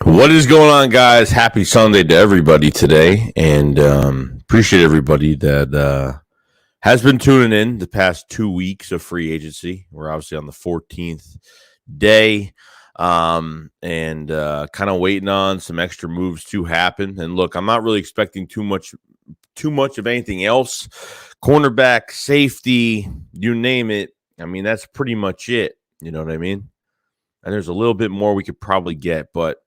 What is going on, guys? Happy Sunday to everybody today, and appreciate everybody that has been tuning in the past 2 weeks of free agency. We're obviously on the 14th day, and kind of waiting on some extra moves to happen. And look, I'm not really expecting too much of anything else. Cornerback, safety, you name it. I mean, that's pretty much it. You know what I mean? And there's a little bit more we could probably get, but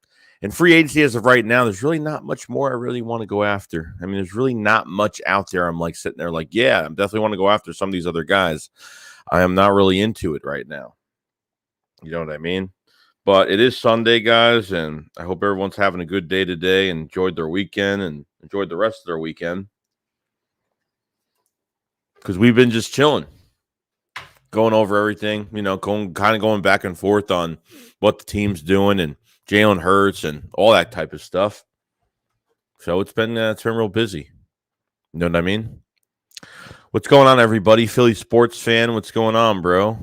in free agency as of right now, there's really not much more I really want to go after. I mean, there's really not much out there. I'm like sitting there like, yeah, I definitely want to go after some of these other guys. I am not really into it right now. You know what I mean? But it is Sunday, guys, and I hope everyone's having a good day today and enjoyed their weekend and enjoyed the rest of their weekend. Because we've been just chilling, going over everything, going back and forth on what the team's doing and Jalen Hurts and all that type of stuff. So it's been real busy. You know what I mean? What's going on, everybody? Philly sports fan, what's going on, bro?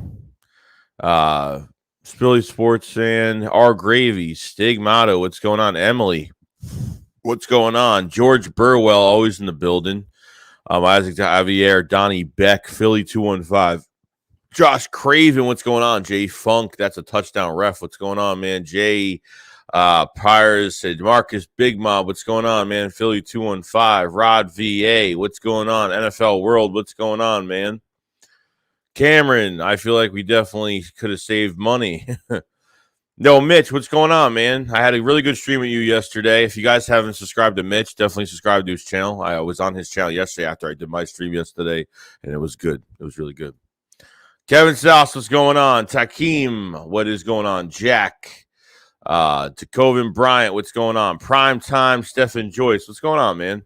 Philly sports fan, R Gravy, Stigmato, what's going on? Emily, what's going on? George Burwell, always in the building. Isaac Javier, Donnie Beck, Philly 215. Josh Craven, what's going on? Jay Funk, that's a touchdown ref. What's going on, man? Jay Pyres said, Marcus Big Mob, what's going on, man? Philly 215. Rod VA, what's going on? NFL World, what's going on, man? Cameron, I feel like we definitely could have saved money. No, Mitch, what's going on, man? I had a really good stream with you yesterday. If you guys haven't subscribed to Mitch, definitely subscribe to his channel. I was on his channel yesterday after I did my stream yesterday, and it was good. It was really good. Kevin South, what's going on? Takeem, what is going on? Jack, Tacovin Bryant, what's going on? Prime Time, Stefan Joyce, what's going on, man?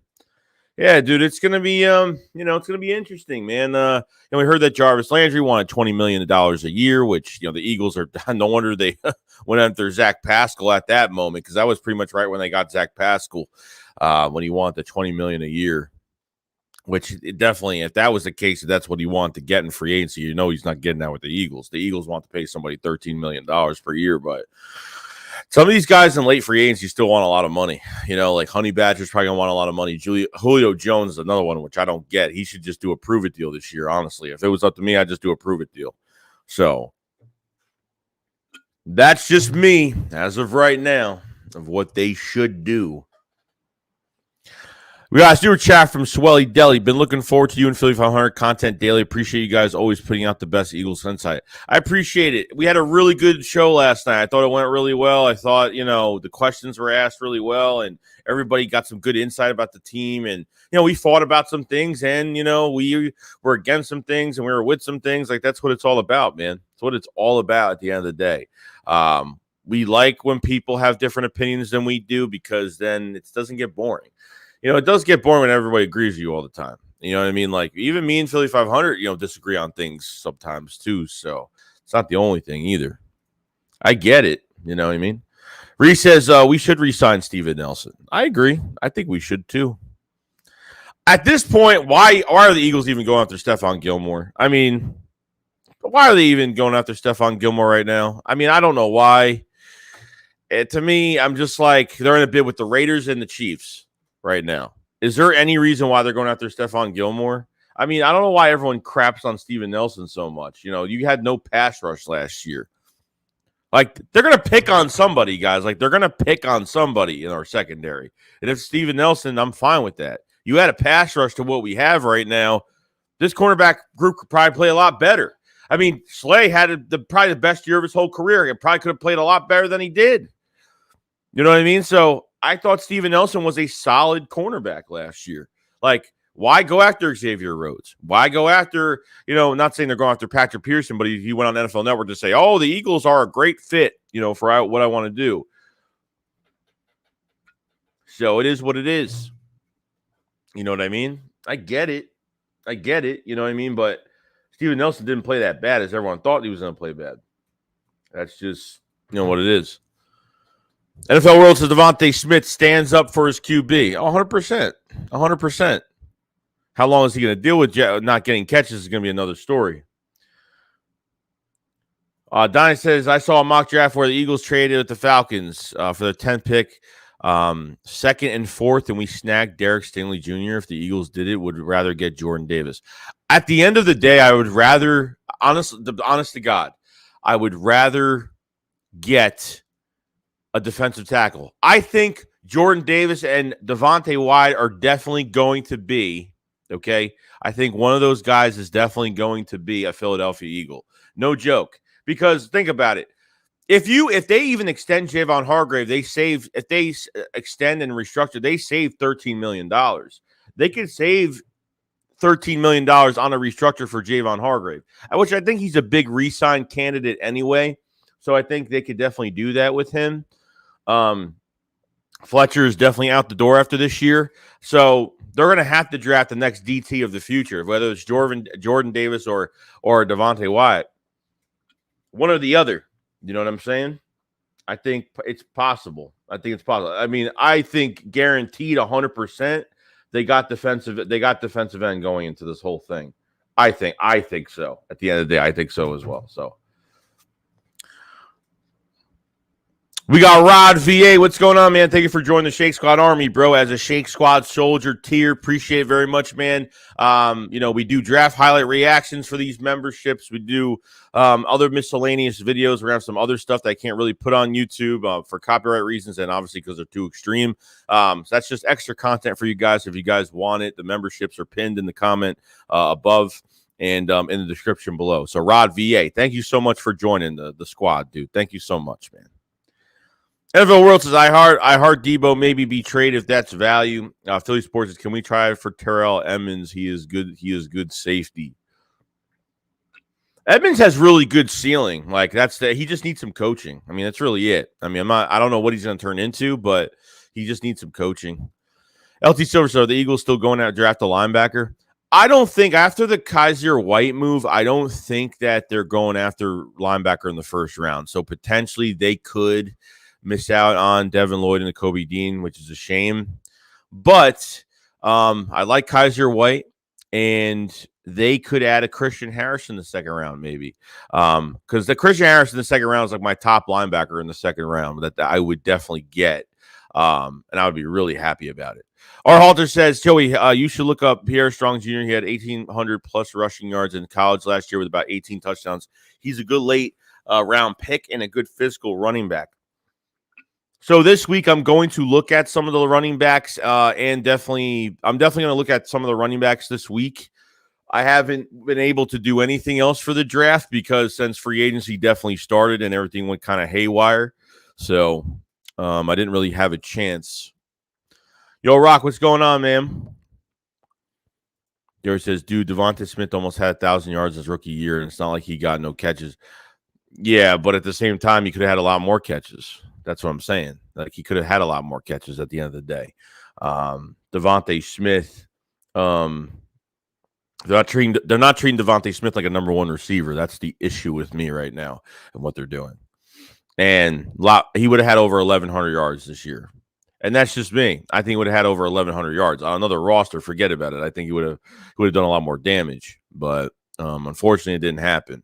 Yeah, dude, it's gonna be it's gonna be interesting, man. And we heard that Jarvis Landry wanted $20 million a year, which the Eagles are no wonder they went after Zach Pascal at that moment, because that was pretty much right when they got Zach Pascal, when he wanted the $20 million a year. Which it definitely, if that was the case, if that's what he wanted to get in free agency, he's not getting that with the Eagles. The Eagles want to pay somebody $13 million per year, but some of these guys in late free agency still want a lot of money. Like Honey Badger's probably gonna want a lot of money. Julio Jones is another one, which I don't get. He should just do a prove it deal this year, honestly. If it was up to me, I'd just do a prove it deal. So that's just me as of right now of what they should do. We got a super chat from Swelly Deli. Been looking forward to you and Philly 500 content daily. Appreciate you guys always putting out the best Eagles insight. I appreciate it. We had a really good show last night. I thought it went really well. I thought, the questions were asked really well, and everybody got some good insight about the team. And, we fought about some things, and, we were against some things, and we were with some things. Like, that's what it's all about, man. It's what it's all about at the end of the day. We like when people have different opinions than we do, because then it doesn't get boring. It does get boring when everybody agrees with you all the time. You know what I mean? Like, even me and Philly 500, disagree on things sometimes too. So it's not the only thing either. I get it. You know what I mean? Reese says we should re-sign Steven Nelson. I agree. I think we should too. At this point, why are the Eagles even going after Stefan Gilmore? I mean, why are they even going after Stefan Gilmore right now? I mean, I don't know why. To me, I'm just like, they're in a bid with the Raiders and the Chiefs right now. Is there any reason why they're going after Stefan Gilmore? I mean, I don't know why everyone craps on Steven Nelson so much. You had no pass rush last year. Like, they're going to pick on somebody, guys. Like, they're going to pick on somebody in our secondary. And if Steven Nelson, I'm fine with that. You had a pass rush to what we have right now. This cornerback group could probably play a lot better. I mean, Slay had probably the best year of his whole career. He probably could have played a lot better than he did. You know what I mean? So I thought Steven Nelson was a solid cornerback last year. Like, why go after Xavier Rhodes? Why go after, not saying they're going after Patrick Pearson, but he went on NFL Network to say, oh, the Eagles are a great fit, for what I want to do. So it is what it is. You know what I mean? I get it. You know what I mean? But Steven Nelson didn't play that bad as everyone thought he was going to play bad. That's just, what it is. NFL World says Devontae Smith stands up for his QB. 100%. 100%. How long is he going to deal with not getting catches is going to be another story. Donnie says, I saw a mock draft where the Eagles traded with the Falcons for the 10th pick, second and fourth, and we snagged Derek Stingley Jr. If the Eagles did it, would rather get Jordan Davis. At the end of the day, I would rather, honest to God, I would rather get a defensive tackle. I think Jordan Davis and Devontae Wyatt are definitely going to be, okay? I think one of those guys is definitely going to be a Philadelphia Eagle. No joke. Because think about it. If they even extend Javon Hargrave, if they extend and restructure, they save $13 million. They could save $13 million on a restructure for Javon Hargrave, which I think he's a big re-sign candidate anyway. So I think they could definitely do that with him. Fletcher is definitely out the door after this year. So they're going to have to draft the next DT of the future, whether it's Jordan Davis or Devontae Wyatt. One or the other. You know what I'm saying? I think it's possible. I mean, I think guaranteed 100% they got defensive end going into this whole thing. I think so. At the end of the day, I think so as well. So we got Rod VA. What's going on, man? Thank you for joining the Shake Squad Army, bro. As a Shake Squad soldier tier, appreciate it very much, man. We do draft highlight reactions for these memberships. We do other miscellaneous videos. We have some other stuff that I can't really put on YouTube for copyright reasons and obviously because they're too extreme. So that's just extra content for you guys. If you guys want it, the memberships are pinned in the comment above and in the description below. So Rod VA, thank you so much for joining the squad, dude. Thank you so much, man. NFL World says, I heart Debo maybe be traded if that's value. Philly Sports says, can we try for Terrell Edmonds? He is good safety. Edmonds has really good ceiling. Like he just needs some coaching. I mean, that's really it. I mean, I don't know what he's going to turn into, but he just needs some coaching. LT Silver, so the Eagles still going out to draft a linebacker? I don't think after the Kaiser White move, I don't think that they're going after linebacker in the first round. So potentially they could miss out on Devin Lloyd and Jacoby Dean, which is a shame. But I like Kaiser White, and they could add a Christian Harris in the second round, maybe. Because the Christian Harris in the second round is like my top linebacker in the second round that I would definitely get. And I would be really happy about it. Our Halter says, Joey, you should look up Pierre Strong Jr. He had 1,800 plus rushing yards in college last year with about 18 touchdowns. He's a good late round pick and a good physical running back. So this week I'm going to look at some of the running backs and I'm definitely going to look at some of the running backs this week. I haven't been able to do anything else for the draft because since free agency definitely started and everything went kind of haywire. So I didn't really have a chance. Yo, Rock, what's going on, man? Gary says, dude, Devonta Smith almost had 1,000 yards his rookie year, and it's not like he got no catches. Yeah, but at the same time, he could have had a lot more catches. That's what I'm saying. Like, he could have had a lot more catches at the end of the day. Devonta Smith, they're not treating Devonta Smith like a number one receiver. That's the issue with me right now and what they're doing. And he would have had over 1,100 yards this year. And that's just me. I think he would have had over 1,100 yards. On another roster, forget about it. I think he would have done a lot more damage. But unfortunately, it didn't happen.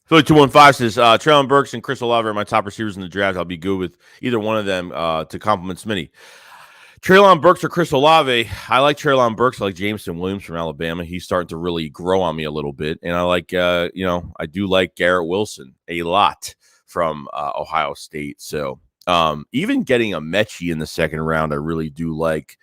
Philly 215 says, Treylon Burks and Chris Olave are my top receivers in the draft. I'll be good with either one of them to compliment Smitty. Treylon Burks or Chris Olave, I like Treylon Burks. I like Jameson Williams from Alabama. He's starting to really grow on me a little bit. And I like, I do like Garrett Wilson a lot from Ohio State. So even getting a Mechie in the second round, I really do like.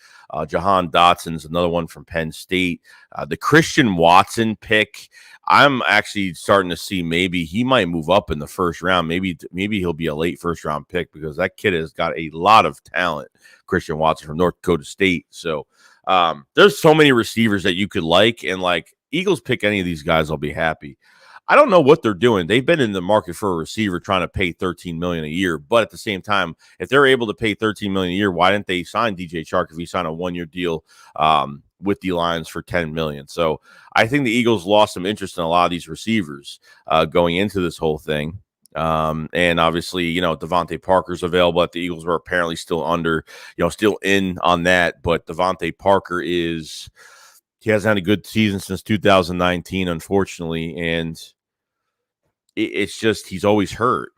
Jahan Dotson's another one from Penn State. The Christian Watson pick, I'm actually starting to see maybe he might move up in the first round. Maybe he'll be a late first round pick because that kid has got a lot of talent. Christian Watson from North Dakota State. So there's so many receivers that you could like, and like Eagles pick any of these guys, I'll be happy. I don't know what they're doing. They've been in the market for a receiver trying to pay $13 million a year. But at the same time, if they're able to pay $13 million a year, why didn't they sign DJ Chark if he signed a one-year deal with the Lions for $10 million? So I think the Eagles lost some interest in a lot of these receivers going into this whole thing. And obviously, Devontae Parker's available at the Eagles. Were apparently still still in on that. But Devontae Parker is he hasn't had a good season since 2019, unfortunately, and it's just he's always hurt.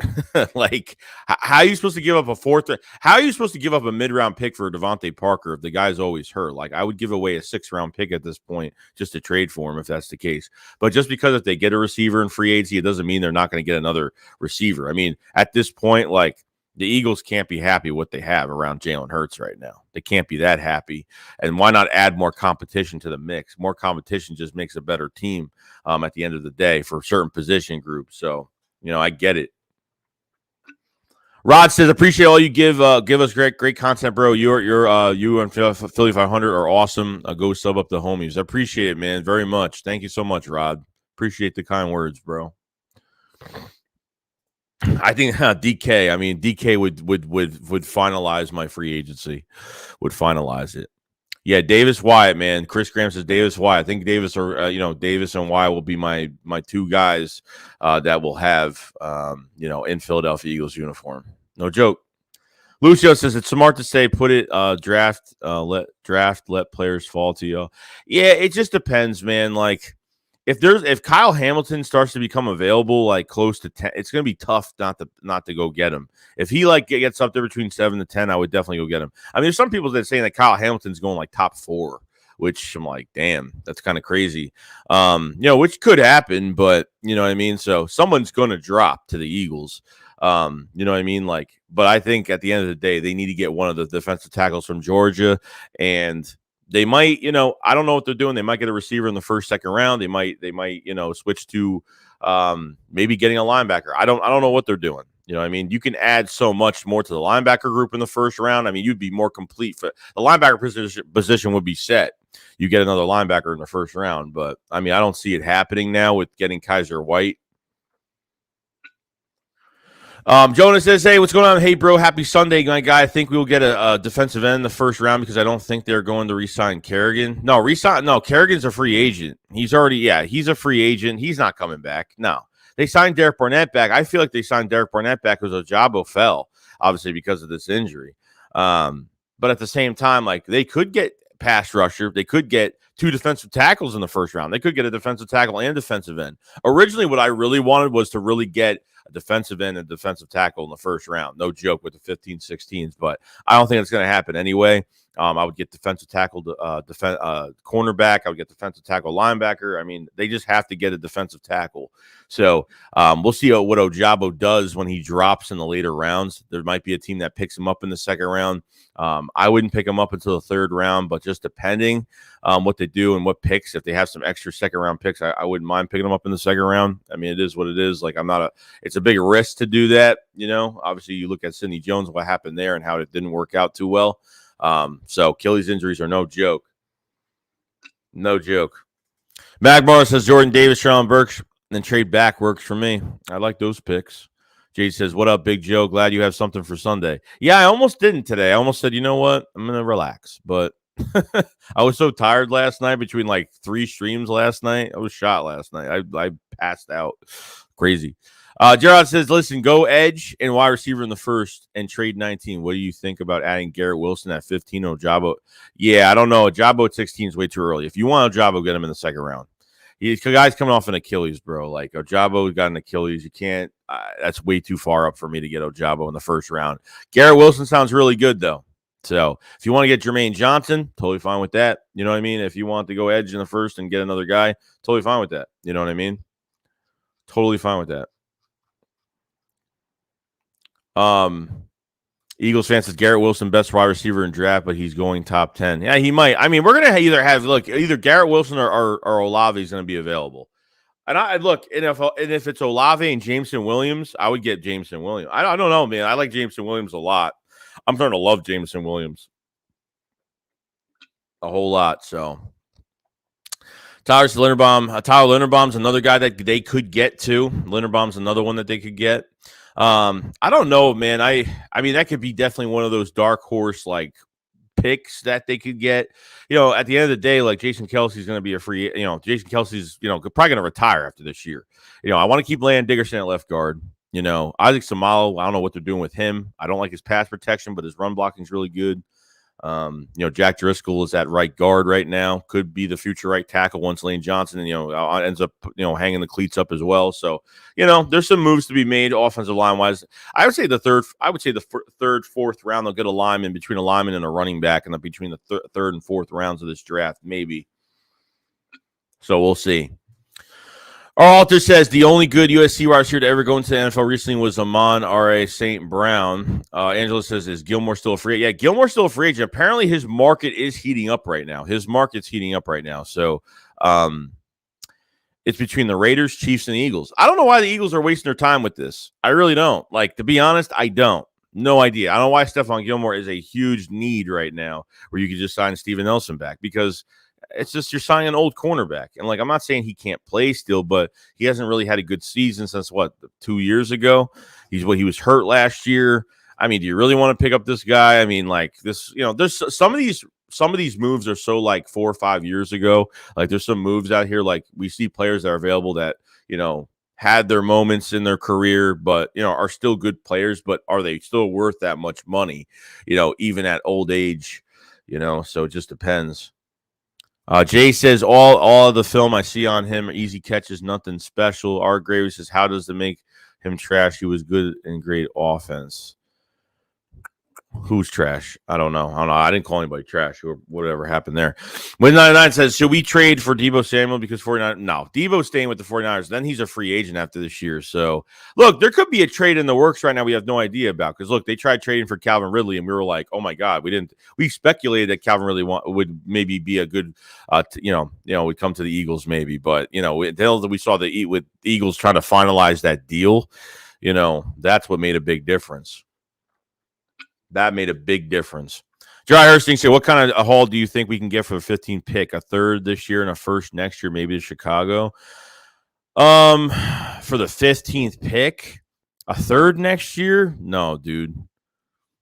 Like, how are you supposed to give up a fourth? How are you supposed to give up a mid-round pick for Devontae Parker if the guy's always hurt? Like, I would give away a 6th-round pick at this point just to trade for him if that's the case. But just because if they get a receiver in free agency, it doesn't mean they're not going to get another receiver. I mean, at this point, like, the Eagles can't be happy with what they have around Jalen Hurts right now. They can't be that happy. And why not add more competition to the mix? More competition just makes a better team at the end of the day for certain position groups. So, I get it. Rod says, appreciate all you give us great content, bro. You and Philly 500 are awesome. Go sub up the homies. I appreciate it, man, very much. Thank you so much, Rod. Appreciate the kind words, bro. I think DK. I mean, DK would finalize my free agency. Would finalize it. Yeah, Davis Wyatt, man. Chris Graham says Davis Wyatt. I think Davis or Davis and Wyatt will be my 2 guys that will have in Philadelphia Eagles uniform. No joke. Lucio says it's smart to say put it let players fall to you. Yeah, it just depends, man. Like, if Kyle Hamilton starts to become available like close to 10, it's going to be tough not to go get him. If he like gets up there between 7 to 10, I would definitely go get him. I mean, there's some people that are saying that Kyle Hamilton's going like top 4, which I'm like, damn, that's kind of crazy. Which could happen, but you know what I mean? So someone's going to drop to the Eagles. You know what I mean? Like, but I think at the end of the day, they need to get one of the defensive tackles from Georgia, and they might, I don't know what they're doing. They might get a receiver in the 1st, 2nd round. They might, switch to maybe getting a linebacker. I don't know what they're doing. You know what I mean? You can add so much more to the linebacker group in the 1st round. I mean, you'd be more complete. For the linebacker position would be set. You get another linebacker in the 1st round. But, I mean, I don't see it happening now with getting Kaiser White. Jonas says, hey, what's going on? Hey, bro, happy Sunday, my guy. I think we will get a defensive end in the 1st round because I don't think they're going to re-sign Kerrigan. No, Kerrigan's a free agent. He's a free agent. He's not coming back. No. They signed Derek Barnett back. I feel like they signed Derek Barnett back because Ojabo fell, obviously, because of this injury. But at the same time, like, they could get pass rusher. They could get 2 defensive tackles in the 1st round. They could get a defensive tackle and defensive end. Originally, what I really wanted was to really get a defensive end and defensive tackle in the 1st round. No joke with the 15, 16s, but I don't think it's going to happen anyway. I would get defensive tackle, cornerback. I would get defensive tackle, linebacker. I mean, they just have to get a defensive tackle. So we'll see what Ojabo does when he drops in the later rounds. There might be a team that picks him up in the 2nd round. I wouldn't pick him up until the 3rd round, but just depending what they do and what picks, if they have some extra 2nd round picks, I wouldn't mind picking him up in the 2nd round. I mean, it is what it is. Like, it's a big risk to do that. Obviously you look at Sidney Jones, what happened there and how it didn't work out too well. So Achilles injuries are no joke. No joke. Magmar says Jordan Davis, Sean Burks, and then trade back works for me. I like those picks. Jade says, what up, Big Joe? Glad you have something for Sunday. Yeah, I almost didn't today. I almost said, you know what? I'm going to relax. But I was so tired last night between like 3 streams last night. I was shot last night. I passed out. Crazy. Gerard says, listen, go edge and wide receiver in the 1st and trade 19. What do you think about adding Garrett Wilson at 15? Ojabo? Yeah, I don't know. Ojabo at 16 is way too early. If you want Ojabo, get him in the 2nd round. The guy's coming off an Achilles, bro. Like, Ojabo got an Achilles. You can't that's way too far up for me to get Ojabo in the 1st round. Garrett Wilson sounds really good, though. So if you want to get Jermaine Johnson, totally fine with that. You know what I mean? If you want to go edge in the 1st and get another guy, totally fine with that. You know what I mean? Totally fine with that. Eagles fan says Garrett Wilson best wide receiver in draft, but he's going top 10. Yeah, he might. I mean, we're gonna either Garrett Wilson or Olave is gonna be available. And if it's Olave and Jameson Williams, I would get Jameson Williams. I don't know, man. I like Jameson Williams a lot. I'm starting to love Jameson Williams a whole lot. So Tyler Linderbaum's another guy that they could get to. Linderbaum's another one that they could get. I don't know, man. I mean, that could be definitely one of those dark horse like picks that they could get. At the end of the day, like Jason Kelsey's going to be a free. Jason Kelsey's probably going to retire after this year. I want to keep Landon Dickerson at left guard. Isaac Samalo, I don't know what they're doing with him. I don't like his pass protection, but his run blocking is really good. Jack Driscoll is at right guard right now. Could be the future right tackle once Lane Johnson, ends up, hanging the cleats up as well. So, there's some moves to be made offensive line wise. I would say the third, fourth round, they'll get a lineman, between a lineman and a running back, and between the third and fourth rounds of this draft, maybe. So we'll see. Alter says the only good USC wide receiver to ever go into the NFL recently was Amon-Ra St. Brown. Angela says, is Gilmore still a free agent? Yeah, Gilmore's still a free agent. Apparently his market is heating up right now. So it's between the Raiders, Chiefs, and the Eagles. I don't know why the Eagles are wasting their time with this. I really don't. To be honest, I don't. No idea. I don't know why Stefan Gilmore is a huge need right now where you could just sign Steven Nelson back, because it's just you're signing an old cornerback. And, I'm not saying he can't play still, but he hasn't really had a good season since, 2 years ago? He was hurt last year. I mean, do you really want to pick up this guy? I mean, this, there's some of these moves are so 4 or 5 years ago. There's some moves out here, we see players that are available that, had their moments in their career, but, are still good players, but are they still worth that much money, even at old age, so it just depends. Jay says all of the film I see on him are easy catches, nothing special. R. Gravy says, how does it make him trash? He was good and great offense. Who's trash? I don't know. I didn't call anybody trash or whatever happened there. Win 99 says, should we trade for Debo Samuel because 49? No, Debo's staying with the 49ers. Then he's a free agent after this year. So, look, there could be a trade in the works right now we have no idea about, because, look, they tried trading for Calvin Ridley, and we were like, oh, my God. We speculated that Calvin Ridley would maybe be a good, would come to the Eagles maybe. But, until we saw with the Eagles trying to finalize that deal, that's what made a big difference. That made a big difference. Dry Hursting said, what kind of a haul do you think we can get for the 15th pick? A third this year and a first next year, maybe to Chicago? For the 15th pick, a third next year? No, dude.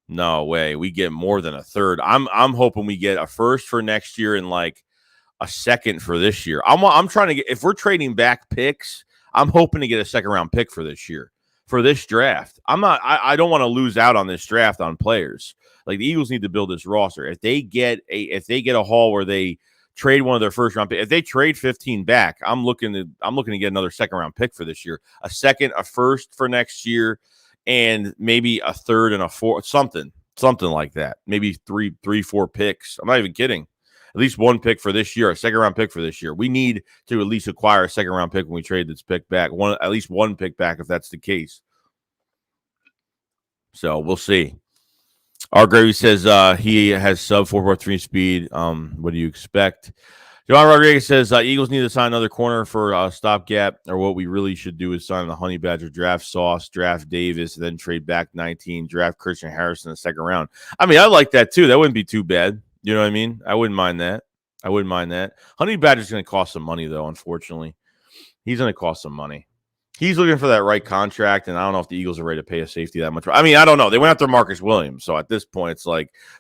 No way. We get more than a third. I'm hoping we get a first for next year and a second for this year. I'm trying to get, if we're trading back picks, I'm hoping to get a second round pick for this year. For this draft, I don't want to lose out on this draft on players. The Eagles need to build this roster. If they get a haul where they trade one of their first round picks, if they trade 15 back, I'm looking to get another second round pick for this year, a second, a first for next year, and maybe a third and a fourth, something like that. Maybe three, 4 picks. I'm not even kidding. At least one pick for this year, a second round pick for this year. We need to at least acquire a second round pick when we trade this pick back. At least one pick back if that's the case. So we'll see. R. Gravy says he has sub 4.3 speed. What do you expect? John Rodriguez says Eagles need to sign another corner for a stopgap, or what we really should do is sign the Honey Badger, draft Sauce, draft Davis, then trade back 19, draft Christian Harrison in the second round. I mean, I like that too. That wouldn't be too bad. You know what I mean? I wouldn't mind that. Honey Badger's going to cost some money, though, unfortunately. He's going to cost some money. He's looking for that right contract, and I don't know if the Eagles are ready to pay a safety that much. I mean, I don't know. They went after Marcus Williams, so at this point, it's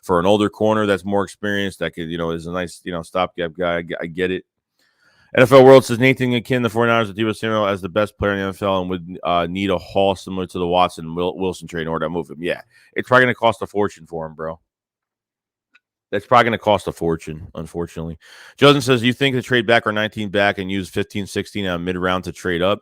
for an older corner that's more experienced, that could, is a nice, stopgap guy. I get it. NFL World says Nathan akin the 49ers with Debo Samuel as the best player in the NFL and would need a haul similar to the Watson Wilson trade in order to move him. Yeah, it's probably going to cost a fortune for him, bro. That's probably going to cost a fortune, unfortunately. Justin says, you think to trade back or 19 back and use 15, 16 on mid-round to trade up?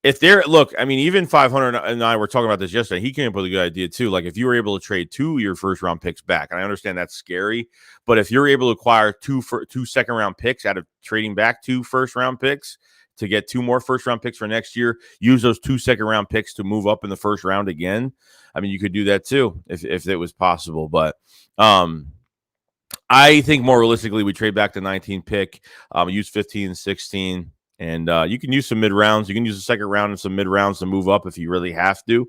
If they're, look, I mean, even 500 and I were talking about this yesterday. He came up with a good idea, too. If you were able to trade 2 of your first-round picks back, and I understand that's scary, but if you're able to acquire 2 second-round picks out of trading back 2 first-round picks to get 2 more first-round picks for next year, use those 2 second-round picks to move up in the first round again. I mean, you could do that, too, if it was possible. But, I think more realistically, we trade back to 19 pick, use 15, 16, and you can use some mid-rounds. You can use the second round and some mid-rounds to move up if you really have to,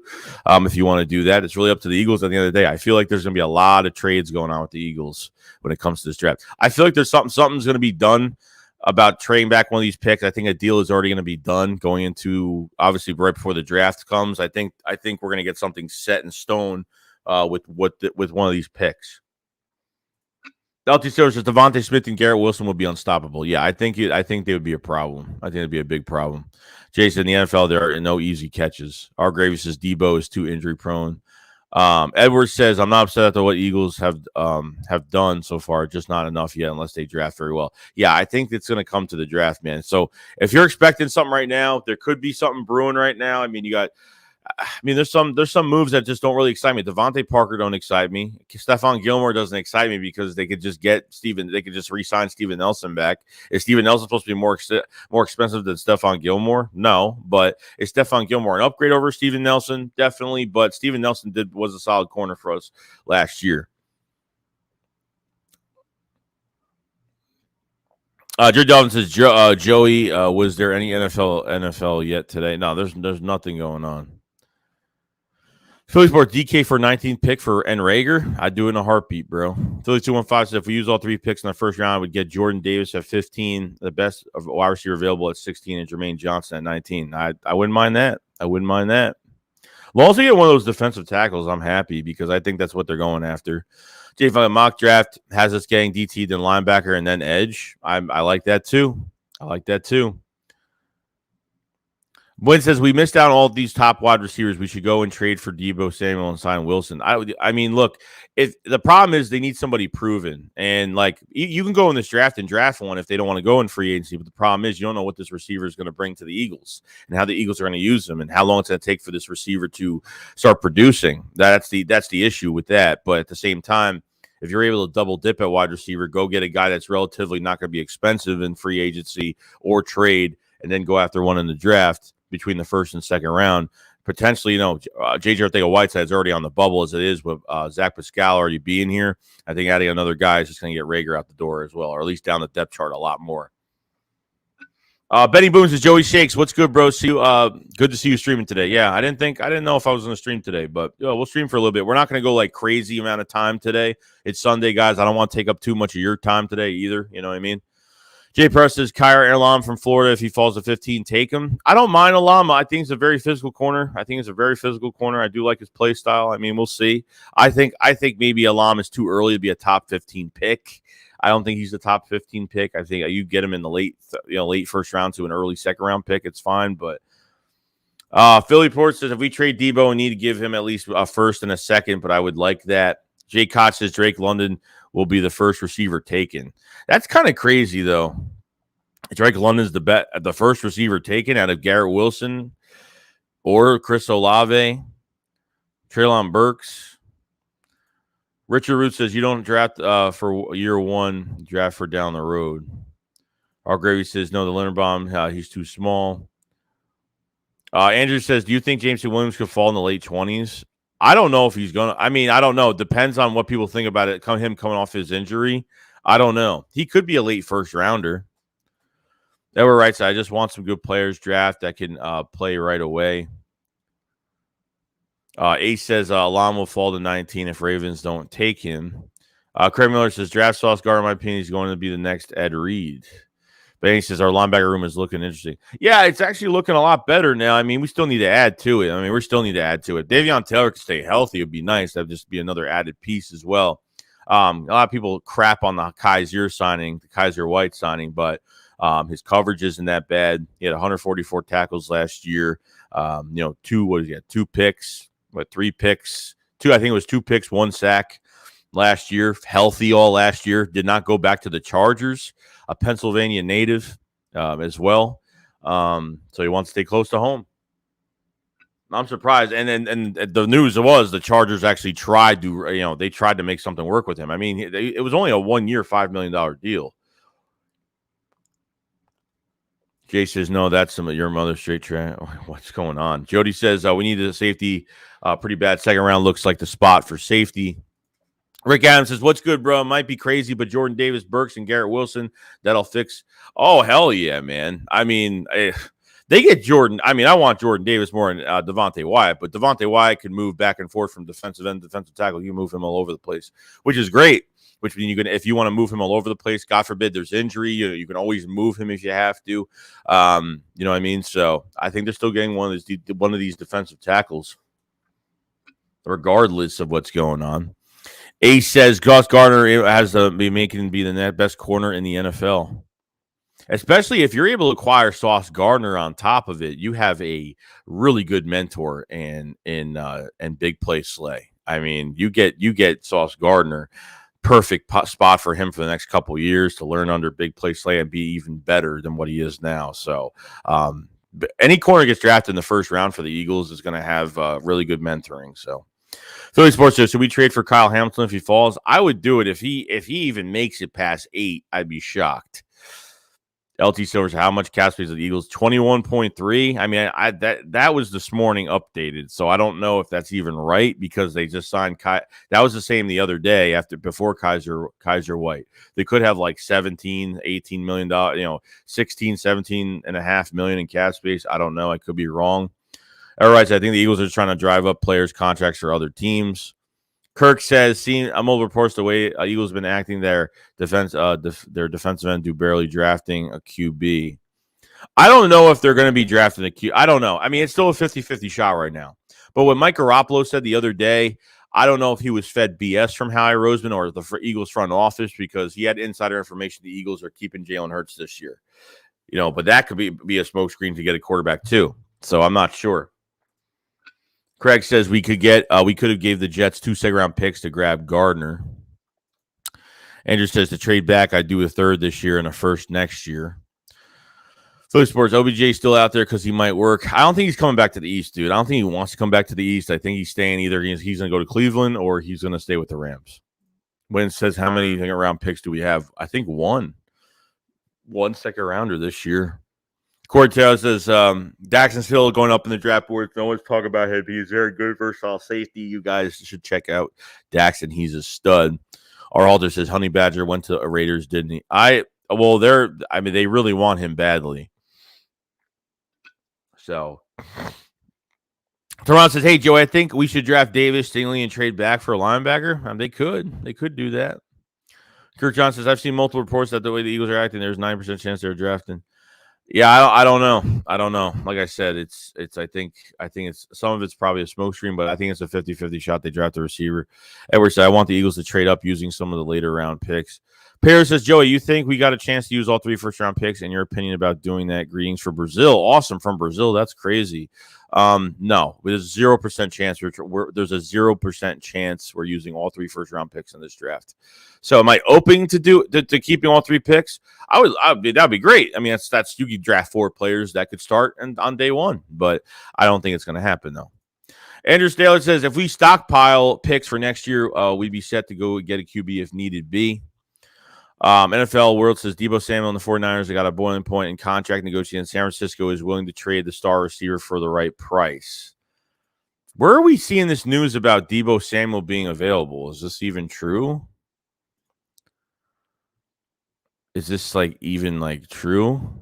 if you want to do that. It's really up to the Eagles at the end of the day. I feel like there's going to be a lot of trades going on with the Eagles when it comes to this draft. I feel like there's something's going to be done about trading back one of these picks. I think a deal is already going to be done going into, obviously, right before the draft comes. I think we're going to get something set in stone with one of these picks. LT Silver says Devontae Smith and Garrett Wilson would be unstoppable. Yeah, I think they would be a problem. I think it'd be a big problem. Jason, in the NFL, there are no easy catches. Our Gravy says Debo is too injury prone. Edwards says, I'm not upset at what Eagles have done so far, just not enough yet unless they draft very well. Yeah, I think it's going to come to the draft, man. So if you're expecting something right now, there could be something brewing right now. I mean, there's some moves that just don't really excite me. Devontae Parker don't excite me. Stefan Gilmore doesn't excite me because they could just re-sign Steven Nelson back. Is Steven Nelson supposed to be more expensive than Stefan Gilmore? No, but is Stefan Gilmore an upgrade over Steven Nelson? Definitely, but Steven Nelson was a solid corner for us last year. Drew Dalton says, Joey, was there any NFL yet today? No, there's nothing going on. Philly Sports DK for 19th pick for Enrager. I'd do it in a heartbeat, bro. Philly 215 says if we use all 3 picks in the first round, I would get Jordan Davis at 15, the best of wide receiver available at 16, and Jermaine Johnson at 19. I wouldn't mind that. We'll also get one of those defensive tackles. I'm happy because I think that's what they're going after. J5 mock draft has us getting DT, then linebacker, and then edge. I like that too. Wynn says we missed out on all these top wide receivers. We should go and trade for Debo Samuel and sign Wilson. I mean, look, if the problem is they need somebody proven, and like you can go in this draft and draft one if they don't want to go in free agency. But the problem is you don't know what this receiver is going to bring to the Eagles and how the Eagles are going to use him and how long it's going to take for this receiver to start producing. That's the issue with that. But at the same time, if you're able to double dip at wide receiver, go get a guy that's relatively not going to be expensive in free agency or trade, and then go after one in the draft between the first and second round. Potentially, J.J. Arcega-Whiteside is already on the bubble as it is with Zach Pascal already being here. I think adding another guy is just going to get Rager out the door as well, or at least down the depth chart a lot more. Benny Boone says, Joey Shakes, what's good, bro? See you. Good to see you streaming today. Yeah, I didn't know if I was going to stream today, but we'll stream for a little bit. We're not going to go like crazy amount of time today. It's Sunday, guys. I don't want to take up too much of your time today either. You know what I mean? Jay Press says, Kyra Elam from Florida, if he falls to 15, take him. I don't mind Elam. I think he's a very physical corner. I do like his play style. I mean, we'll see. I think maybe Elam is too early to be a top 15 pick. I don't think he's the top 15 pick. I think you get him in the late first round to an early second round pick, it's fine. But Philly Port says, if we trade Debo, we need to give him at least a first and a second, but I would like that. Jay Koch says Drake London will be the first receiver taken. That's kind of crazy, though. Drake London's the first receiver taken out of Garrett Wilson or Chris Olave, Treylon Burks. Richard Root says you don't draft for year one, draft for down the road. Our Gravy says no, the Linderbaum, he's too small. Andrew says, do you think James C. Williams could fall in the late 20s? I don't know if he's going to. I mean, I don't know. Depends on what people think about it. Him coming off his injury. I don't know. He could be a late first rounder. Edward writes, I just want some good players draft that can play right away. Ace says Elam will fall to 19 if Ravens don't take him. Craig Miller says draft Sauce Gardner, in my opinion, is going to be the next Ed Reed. But he says our linebacker room is looking interesting. Yeah, it's actually looking a lot better now. I mean, we still need to add to it. Davion Taylor could stay healthy. It would be nice. That would just be another added piece as well. A lot of people crap on the Kaiser White signing, but his coverage isn't that bad. He had 144 tackles last year. Two picks, three picks. I think it was 2 picks, 1 sack last year. Healthy all last year. Did not go back to the Chargers. A Pennsylvania native as well. So he wants to stay close to home. I'm surprised. And the news was the Chargers actually tried to make something work with him. I mean, it was only a 1-year, $5 million deal. Jay says, no, that's some of your mother's straight track. What's going on? Jody says, we need a safety pretty bad. Second round looks like the spot for safety. Rick Adams says, what's good, bro? Might be crazy, but Jordan Davis, Burks, and Garrett Wilson, that'll fix. Oh, hell yeah, man. I mean, they get Jordan. I mean, I want Jordan Davis more than Devontae Wyatt, but Devontae Wyatt can move back and forth from defensive end to defensive tackle. You can move him all over the place, which is great. Which means if you want to move him all over the place, God forbid there's injury, you can always move him if you have to. You know what I mean? So I think they're still getting one of these defensive tackles, regardless of what's going on. Ace says Sauce Gardner has to be the best corner in the NFL. Especially if you're able to acquire Sauce Gardner on top of it, you have a really good mentor in big play Slay. I mean, you get Sauce Gardner, perfect spot for him for the next couple of years to learn under big play Slay and be even better than what he is now. So, any corner gets drafted in the first round for the Eagles is going to have really good mentoring. So, Philly Sports Show, should we trade for Kyle Hamilton if he falls? I would do it if he even makes it past 8. I'd be shocked. LT Silvers, how much cap space of the Eagles? 21.3. I mean, that was this morning updated, so I don't know if that's even right because they just signed that was the same the other day before Kaiser White. They could have like 17, 18 million dollars, 16, 17 and a half million in cap space. I don't know. I could be wrong. All right, so I think the Eagles are trying to drive up players' contracts for other teams. Kirk says, seeing old reports the way Eagles have been acting, their defensive end do barely drafting a QB. I don't know if they're going to be drafting a QB. I don't know. I mean, it's still a 50-50 shot right now. But what Mike Garoppolo said the other day, I don't know if he was fed BS from Howie Roseman or the Eagles front office because he had insider information the Eagles are keeping Jalen Hurts this year. But that could be a smokescreen to get a quarterback too. So I'm not sure. Craig says we could have gave the Jets 2 second-round picks to grab Gardner. Andrew says to trade back, I'd do a third this year and a first next year. Philly Sports, OBJ still out there because he might work. I don't think he's coming back to the East, dude. I don't think he wants to come back to the East. I think he's staying either he's going to go to Cleveland or he's going to stay with the Rams. When it says how many second-round picks do we have, I think one second-rounder this year. Cortez says, Daxon's Hill going up in the draft board. No one's talking about him. He's very good, versatile safety. You guys should check out Daxon. He's a stud. Our Halter says, Honey Badger went to a Raiders, didn't he? They really want him badly. So, Teron says, hey, Joe, I think we should draft Davis, Stingley, and trade back for a linebacker. They could do that. Kirk John says, I've seen multiple reports that the way the Eagles are acting, there's 9% chance they're drafting. Yeah, I don't know. Like I said, I think it's some of it's probably a smoke screen, but I think it's a 50-50 shot they draft a receiver. Edward said, I want the Eagles to trade up using some of the later round picks. Paris says, Joey, you think we got a chance to use all 3 first-round picks? In your opinion about doing that? Greetings from Brazil. Awesome from Brazil. That's crazy. No, there's 0% chance. There's a 0% chance we're using all 3 first-round picks in this draft. So, am I open to keeping all 3 picks? That'd be great. I mean, that's you could draft 4 players that could start on day 1, but I don't think it's going to happen though. Andrew Staler says, if we stockpile picks for next year, we'd be set to go get a QB if needed be. NFL World says Debo Samuel and the 49ers have got a boiling point in contract negotiating. San Francisco is willing to trade the star receiver for the right price. Where are we seeing this news about Debo Samuel being available? Is this even true? Is this even true?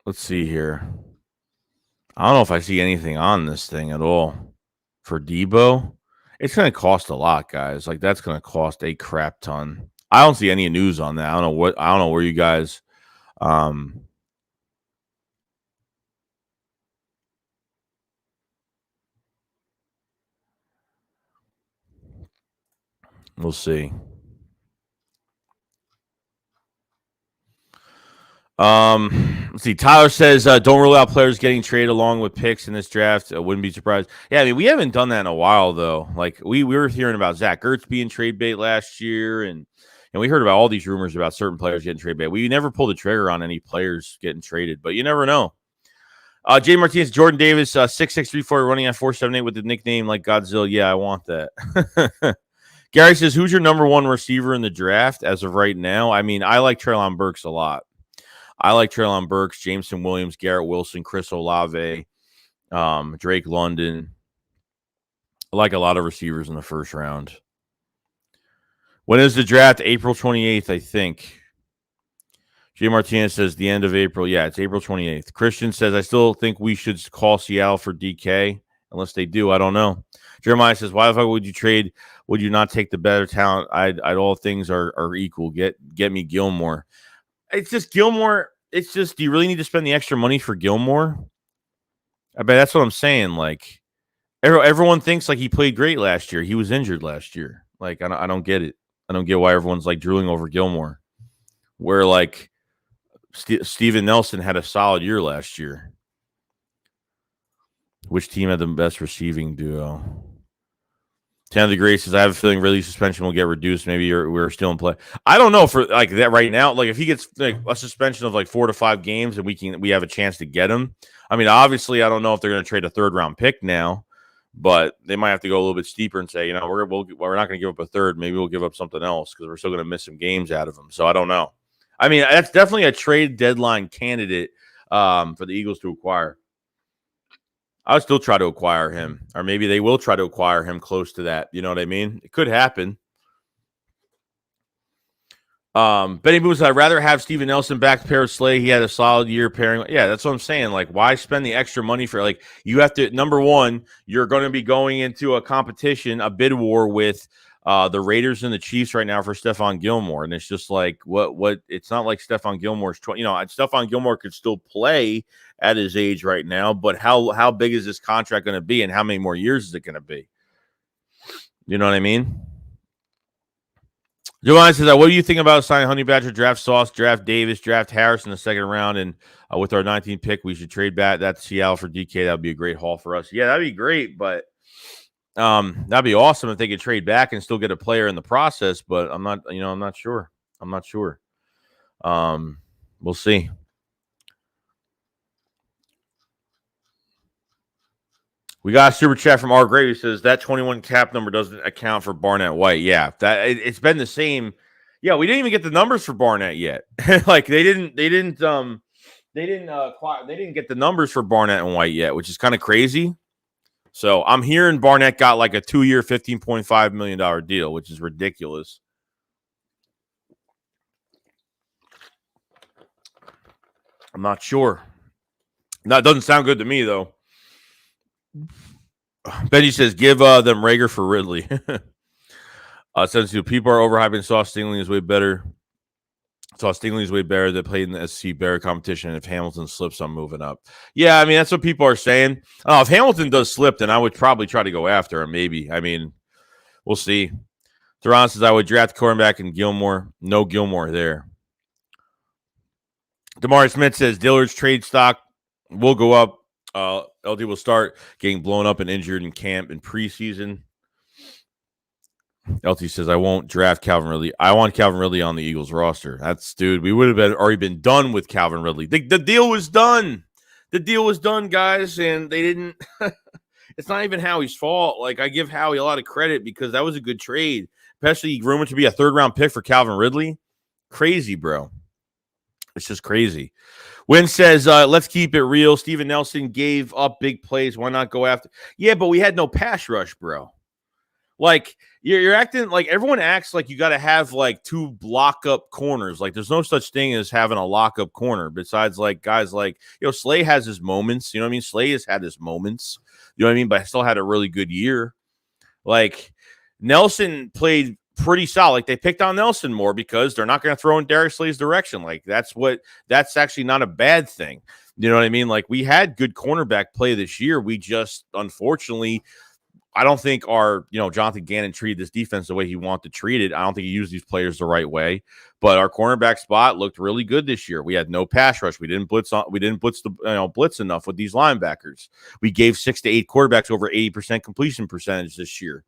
Let's see here. I don't know if I see anything on this thing at all for Debo. It's going to cost a lot, guys. That's going to cost a crap ton. I don't see any news on that. I don't know where you guys we'll see. Let's see. Tyler says, don't rule out players getting traded along with picks in this draft. I wouldn't be surprised. Yeah, I mean, we haven't done that in a while, though. We were hearing about Zach Ertz being trade bait last year, and we heard about all these rumors about certain players getting trade bait. We never pulled the trigger on any players getting traded, but you never know. Jay Martinez, Jordan Davis, 6'6", running at 4.78 with the nickname like Godzilla. Yeah, I want that. Gary says, who's your number 1 receiver in the draft as of right now? I mean, I like Treylon Burks a lot. I like Treylon Burks, Jameson Williams, Garrett Wilson, Chris Olave, Drake London. I like a lot of receivers in the first round. When is the draft? April 28th, I think. Jay Martinez says the end of April. Yeah, it's April 28th. Christian says, I still think we should call Seattle for DK. Unless they do, I don't know. Jeremiah says, why the fuck would you trade? Would you not take the better talent? I'd all things are equal. Get me Gilmore. It's just Gilmore. It's just, do you really need to spend the extra money for Gilmore? I bet that's what I'm saying. Everyone thinks like he played great last year. He was injured last year. Like I don't get it. I don't get why everyone's like drooling over Gilmore, where like Steven Nelson had a solid year last year. Which team had the best receiving duo? 10 of the Grace says, I have a feeling Ridley's suspension will get reduced. Maybe we're still in play. I don't know for like that right now. Like if he gets like a suspension of like 4 to 5 games and we have a chance to get him. I mean, obviously, I don't know if they're going to trade a 3rd round pick now, but they might have to go a little bit steeper and say, you know, we're not going to give up a 3rd. Maybe we'll give up something else because we're still going to miss some games out of him. So I don't know. I mean, that's definitely a trade deadline candidate for the Eagles to acquire. I would still try to acquire him, or maybe they will try to acquire him close to that. You know what I mean? It could happen. Benny Boo says, I'd rather have Steven Nelson back to pair with Slay. He had a solid year pairing. Yeah, that's what I'm saying. Like, why spend the extra money for, like, you have to, number one, you're going to be going into a competition, a bid war with the Raiders and the Chiefs right now for Stefan Gilmore. And it's just like, what, it's not like Stefan Gilmore's 20, Stefan Gilmore could still play at his age right now, but how big is this contract going to be and how many more years is it going to be? You know what I mean? Joanne says, what do you think about signing Honey Badger, draft Sauce, draft Davis, draft Harris in the 2nd round, and with our 19th pick, we should trade back that to Seattle for DK. That would be a great haul for us. Yeah, that'd be great, but that'd be awesome if they could trade back and still get a player in the process, but I'm not sure. We'll see. We got a super chat from R. Gravy says that 21 cap number doesn't account for Barnett White. Yeah, it's been the same. Yeah, we didn't even get the numbers for Barnett yet. Like they didn't get the numbers for Barnett and White yet, which is kind of crazy. So I'm hearing Barnett got like a 2-year, $15.5 million deal, which is ridiculous. I'm not sure. That doesn't sound good to me, though. Benny says, give them Rager for Ridley. Says people are overhyping Sauce Stingling is way better. Sauce Stingling is way better. They played in the SC Bear competition. If Hamilton slips, I'm moving up. Yeah, I mean, that's what people are saying. If Hamilton does slip, then I would probably try to go after him, maybe. I mean, we'll see. Theron says, I would draft cornerback in Gilmore. No Gilmore there. Damari Smith says, Dillard's trade stock will go up. LD will start getting blown up and injured in camp in preseason. LT says, I won't draft Calvin Ridley. I want Calvin Ridley on the Eagles roster. Dude, we would have already been done with Calvin Ridley. The deal was done. The deal was done, guys, and they didn't. It's not even Howie's fault. Like, I give Howie a lot of credit because that was a good trade, especially rumored to be a 3rd-round pick for Calvin Ridley. Crazy, bro. It's just crazy. Wynn says, let's keep it real. Steven Nelson gave up big plays. Why not go after? Yeah, but we had no pass rush, bro. Like, you're acting like everyone acts like you got to have like 2 lock-up corners. Like, there's no such thing as having a lock-up corner besides like guys like, Slay has his moments. You know what I mean? Slay has had his moments. You know what I mean? But I still had a really good year. Like, Nelson played pretty solid. Like, they picked on Nelson more because they're not going to throw in Darius Slay's direction. Like, that's actually not a bad thing. You know what I mean? Like, we had good cornerback play this year. We just, unfortunately, I don't think our, Jonathan Gannon treated this defense the way he wanted to treat it. I don't think he used these players the right way. But our cornerback spot looked really good this year. We had no pass rush. We didn't blitz blitz enough with these linebackers. We gave 6 to 8 quarterbacks over 80% completion percentage this year.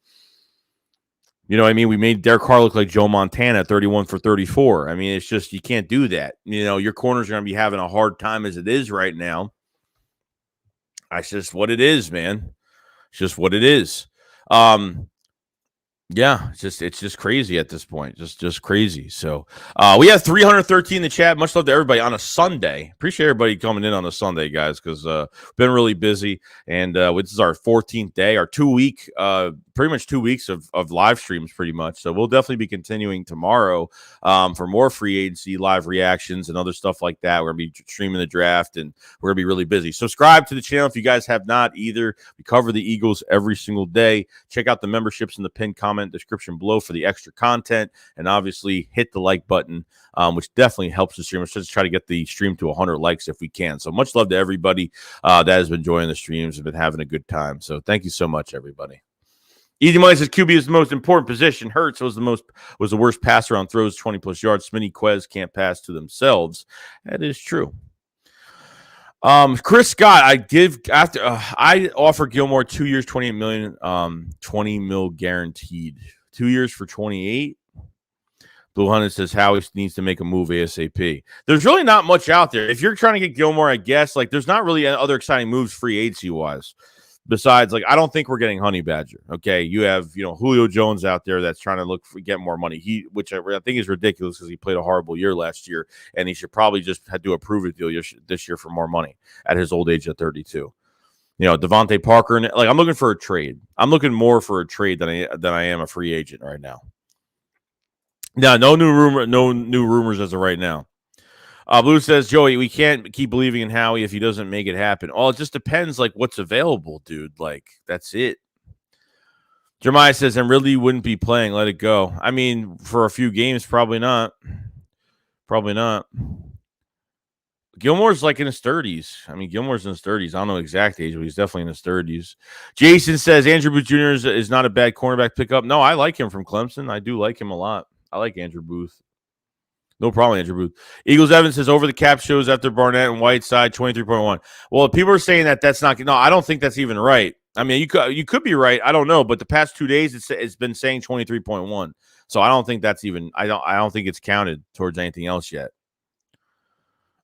You know what I mean? We made Derek Carr look like Joe Montana, 31 for 34. I mean, it's just, you can't do that. Your corners are going to be having a hard time as it is right now. That's just what it is, man. It's just what it is. Yeah, it's just crazy at this point. Just crazy. So we have 313 in the chat. Much love to everybody on a Sunday. Appreciate everybody coming in on a Sunday, guys, because we've been really busy. And this is our 14th day, our 2-week, pretty much 2 weeks of live streams, pretty much. So we'll definitely be continuing tomorrow for more free agency live reactions and other stuff like that. We're going to be streaming the draft, and we're going to be really busy. Subscribe to the channel if you guys have not either. We cover the Eagles every single day. Check out the memberships in the pinned comment comment description below for the extra content, and obviously hit the like button, which definitely helps the stream. Let's just try to get the stream to 100 likes if we can. So much love to everybody that has been enjoying the streams and been having a good time. So thank you so much, everybody. Easy Money says QB is the most important position. Hurts was the worst passer on throws 20+ yards. Smitty Quez can't pass to themselves. That is true. Chris Scott, I offer Gilmore 2 years, $28 million, $20 million guaranteed. 2 years for 28. Blue Hunter says Howie needs to make a move ASAP. There's really not much out there. If you're trying to get Gilmore, I guess, like there's not really other exciting moves free agency wise. Besides, like, I don't think we're getting Honey Badger. Okay, you have Julio Jones out there that's trying to get more money. Which I think is ridiculous because he played a horrible year last year, and he should probably just had to approve a deal this year for more money at his old age at 32. Devontae Parker, and like I'm looking for a trade. I'm looking more for a trade than I am a free agent right now. Now, no new rumors as of right now. Blue says, Joey, we can't keep believing in Howie if he doesn't make it happen. Well, it just depends, like, what's available, dude. Like, that's it. Jeremiah says, and really wouldn't be playing. Let it go. I mean, for a few games, probably not. Probably not. Gilmore's like in his 30s. I mean, Gilmore's in his 30s. I don't know exact age, but he's definitely in his 30s. Jason says, Andrew Booth Jr. is not a bad cornerback pickup. No, I like him from Clemson. I do like him a lot. I like Andrew Booth. No problem, Andrew Booth. Eagles Evans says over the cap shows after Barnett and Whiteside 23.1. Well, people are saying that's not. No, I don't think that's even right. I mean, you could be right. I don't know, but the past 2 days it's been saying 23.1. So I don't think that's even. I don't think it's counted towards anything else yet.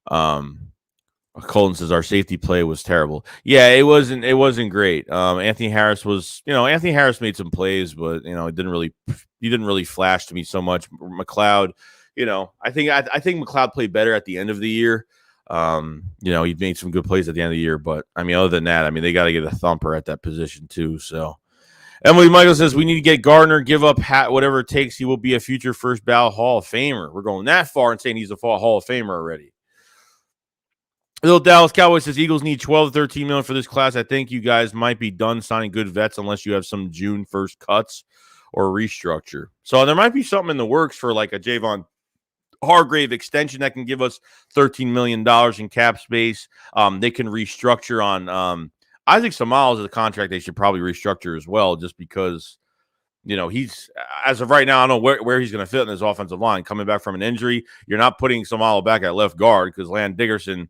Colton says our safety play was terrible. Yeah, it wasn't great. Anthony Harris was. Anthony Harris made some plays, but he didn't really flash to me so much. McLeod. I think McLeod played better at the end of the year. He made some good plays at the end of the year, but I mean, other than that, I mean, they got to get a thumper at that position too. So, Emily Michael says we need to get Gardner, give up whatever it takes. He will be a future first ballot Hall of Famer. We're going that far and saying he's a Hall of Famer already. Little Dallas Cowboys says Eagles need 12 to 13 million for this class. I think you guys might be done signing good vets unless you have some June 1st cuts or restructure. So there might be something in the works for like a Javon Hargrave extension that can give us $13 million in cap space. They can restructure on Isaac Samals is a contract they should probably restructure as well, just because he's, as of right now, I don't know where he's going to fit in his offensive line. Coming back from an injury, you're not putting Samalo back at left guard because Land Dickerson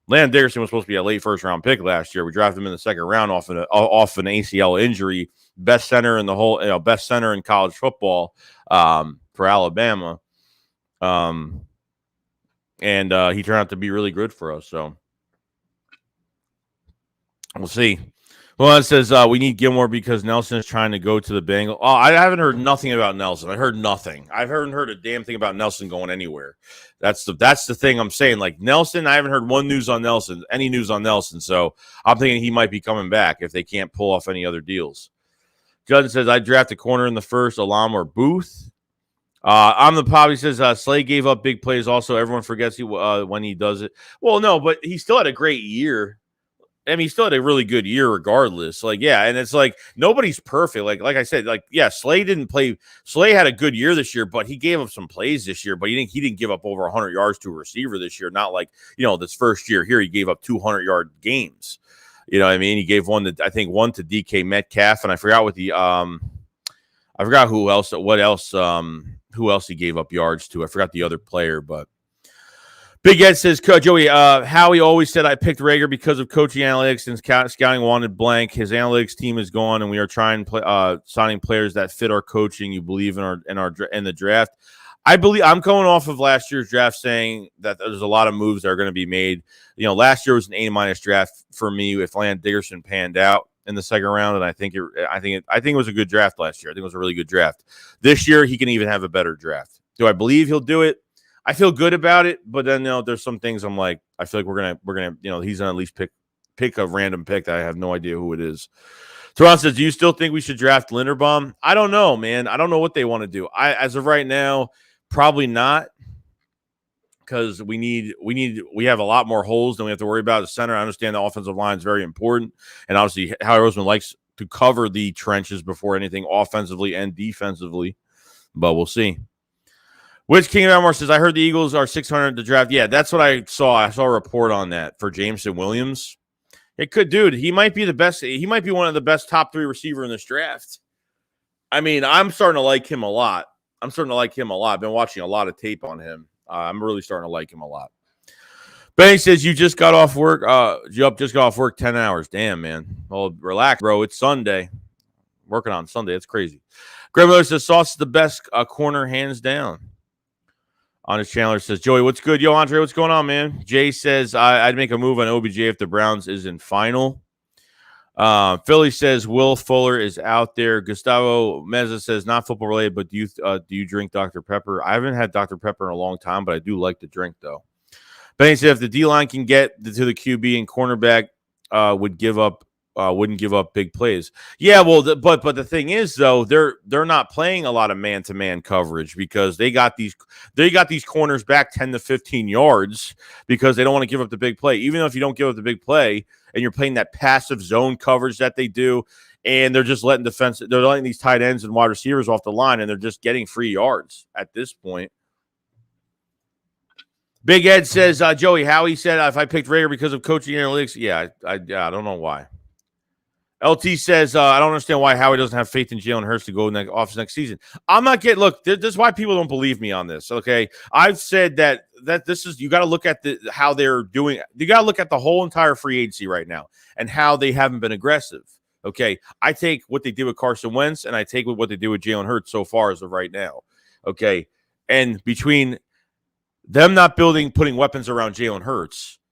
was supposed to be a late first-round pick last year. We drafted him in the second round off an ACL injury. Best center in the whole, best center in college football for Alabama. And he turned out to be really good for us. So we'll see. Well, it says we need Gilmore because Nelson is trying to go to the Bengals. Oh, I haven't heard nothing about Nelson. I heard nothing. I haven't heard a damn thing about Nelson going anywhere. That's the thing I'm saying. Like Nelson, I haven't heard any news on Nelson. So I'm thinking he might be coming back if they can't pull off any other deals. Judge says I draft a corner in the first, Alam or Booth. I'm the pop. He says Slay gave up big plays. Also, everyone forgets when he does it. Well, no, but he still had a great year. I mean, he still had a really good year regardless. Like, yeah, and it's like nobody's perfect. Like I said, like, yeah, Slay didn't play. Slay had a good year this year, but he gave up some plays this year. But he didn't give up over 100 yards to a receiver this year. Not like this first year here, he gave up 200-yard games. You know what I mean? He gave one to DK Metcalf, and I forgot who else he gave up yards to. I forgot the other player, but Big Ed says, Joey, Howie always said I picked Rager because of coaching analytics and scouting wanted blank. His analytics team is gone, and we are signing players that fit our coaching. You believe in the draft. I believe I'm coming off of last year's draft saying that there's a lot of moves that are going to be made. Last year was an A- draft for me if Land Dickerson panned out in the second round, and I think it was a good draft last year. I think it was a really good draft. This year he can even have a better draft. Do I believe he'll do it? I feel good about it, but then there's some things I'm like, I feel like we're gonna he's gonna at least pick a random pick that I have no idea who it is. Teron says, do you still think we should draft Linderbaum? I don't know, man. I don't know what they want to do. As of right now, probably not, because we have a lot more holes than we have to worry about at the center. I understand the offensive line is very important, and obviously Howie Roseman likes to cover the trenches before anything offensively and defensively. But we'll see. Which King of Elmore says, I heard the Eagles are 600 to draft. Yeah, that's what I saw. I saw a report on that for Jameson Williams. It could, dude. He might be the best. He might be one of the best top 3 receiver in this draft. I mean, I'm starting to like him a lot. I've been watching a lot of tape on him. I'm really starting to like him a lot. Benny says, you just got off work. Just got off work 10 hours. Damn, man. Well, relax, bro. It's Sunday. Working on Sunday. It's crazy. Greg Miller says, Sauce is the best corner, hands down. Honest Chandler says, Joey, what's good? Yo, Andre, what's going on, man? Jay says, I'd make a move on OBJ if the Browns is in final. Philly says, Will Fuller is out there. Gustavo Meza says, not football related, but do you drink Dr. Pepper? I haven't had Dr. Pepper in a long time, but I do like to drink, though. Benny said, if the D-line can get to the QB and cornerback wouldn't give up big plays. Yeah, well, but the thing is, though, they're not playing a lot of man-to-man coverage because they got these corners back 10 to 15 yards because they don't want to give up the big play. Even though if you don't give up the big play and you're playing that passive zone coverage that they do, and they're just letting these tight ends and wide receivers off the line, and they're just getting free yards at this point. Big Ed says, Joey, Howie said if I picked Rager because of coaching analytics, yeah, I don't know why. LT says, I don't understand why Howie doesn't have faith in Jalen Hurts to go off next season. I'm not getting – look, this is why people don't believe me on this, okay? I've said that this is – you got to look at how they're doing – you got to look at the whole entire free agency right now and how they haven't been aggressive, okay? I take what they did with Carson Wentz and I take what they do with Jalen Hurts so far as of right now, okay? And between them not putting weapons around Jalen Hurts –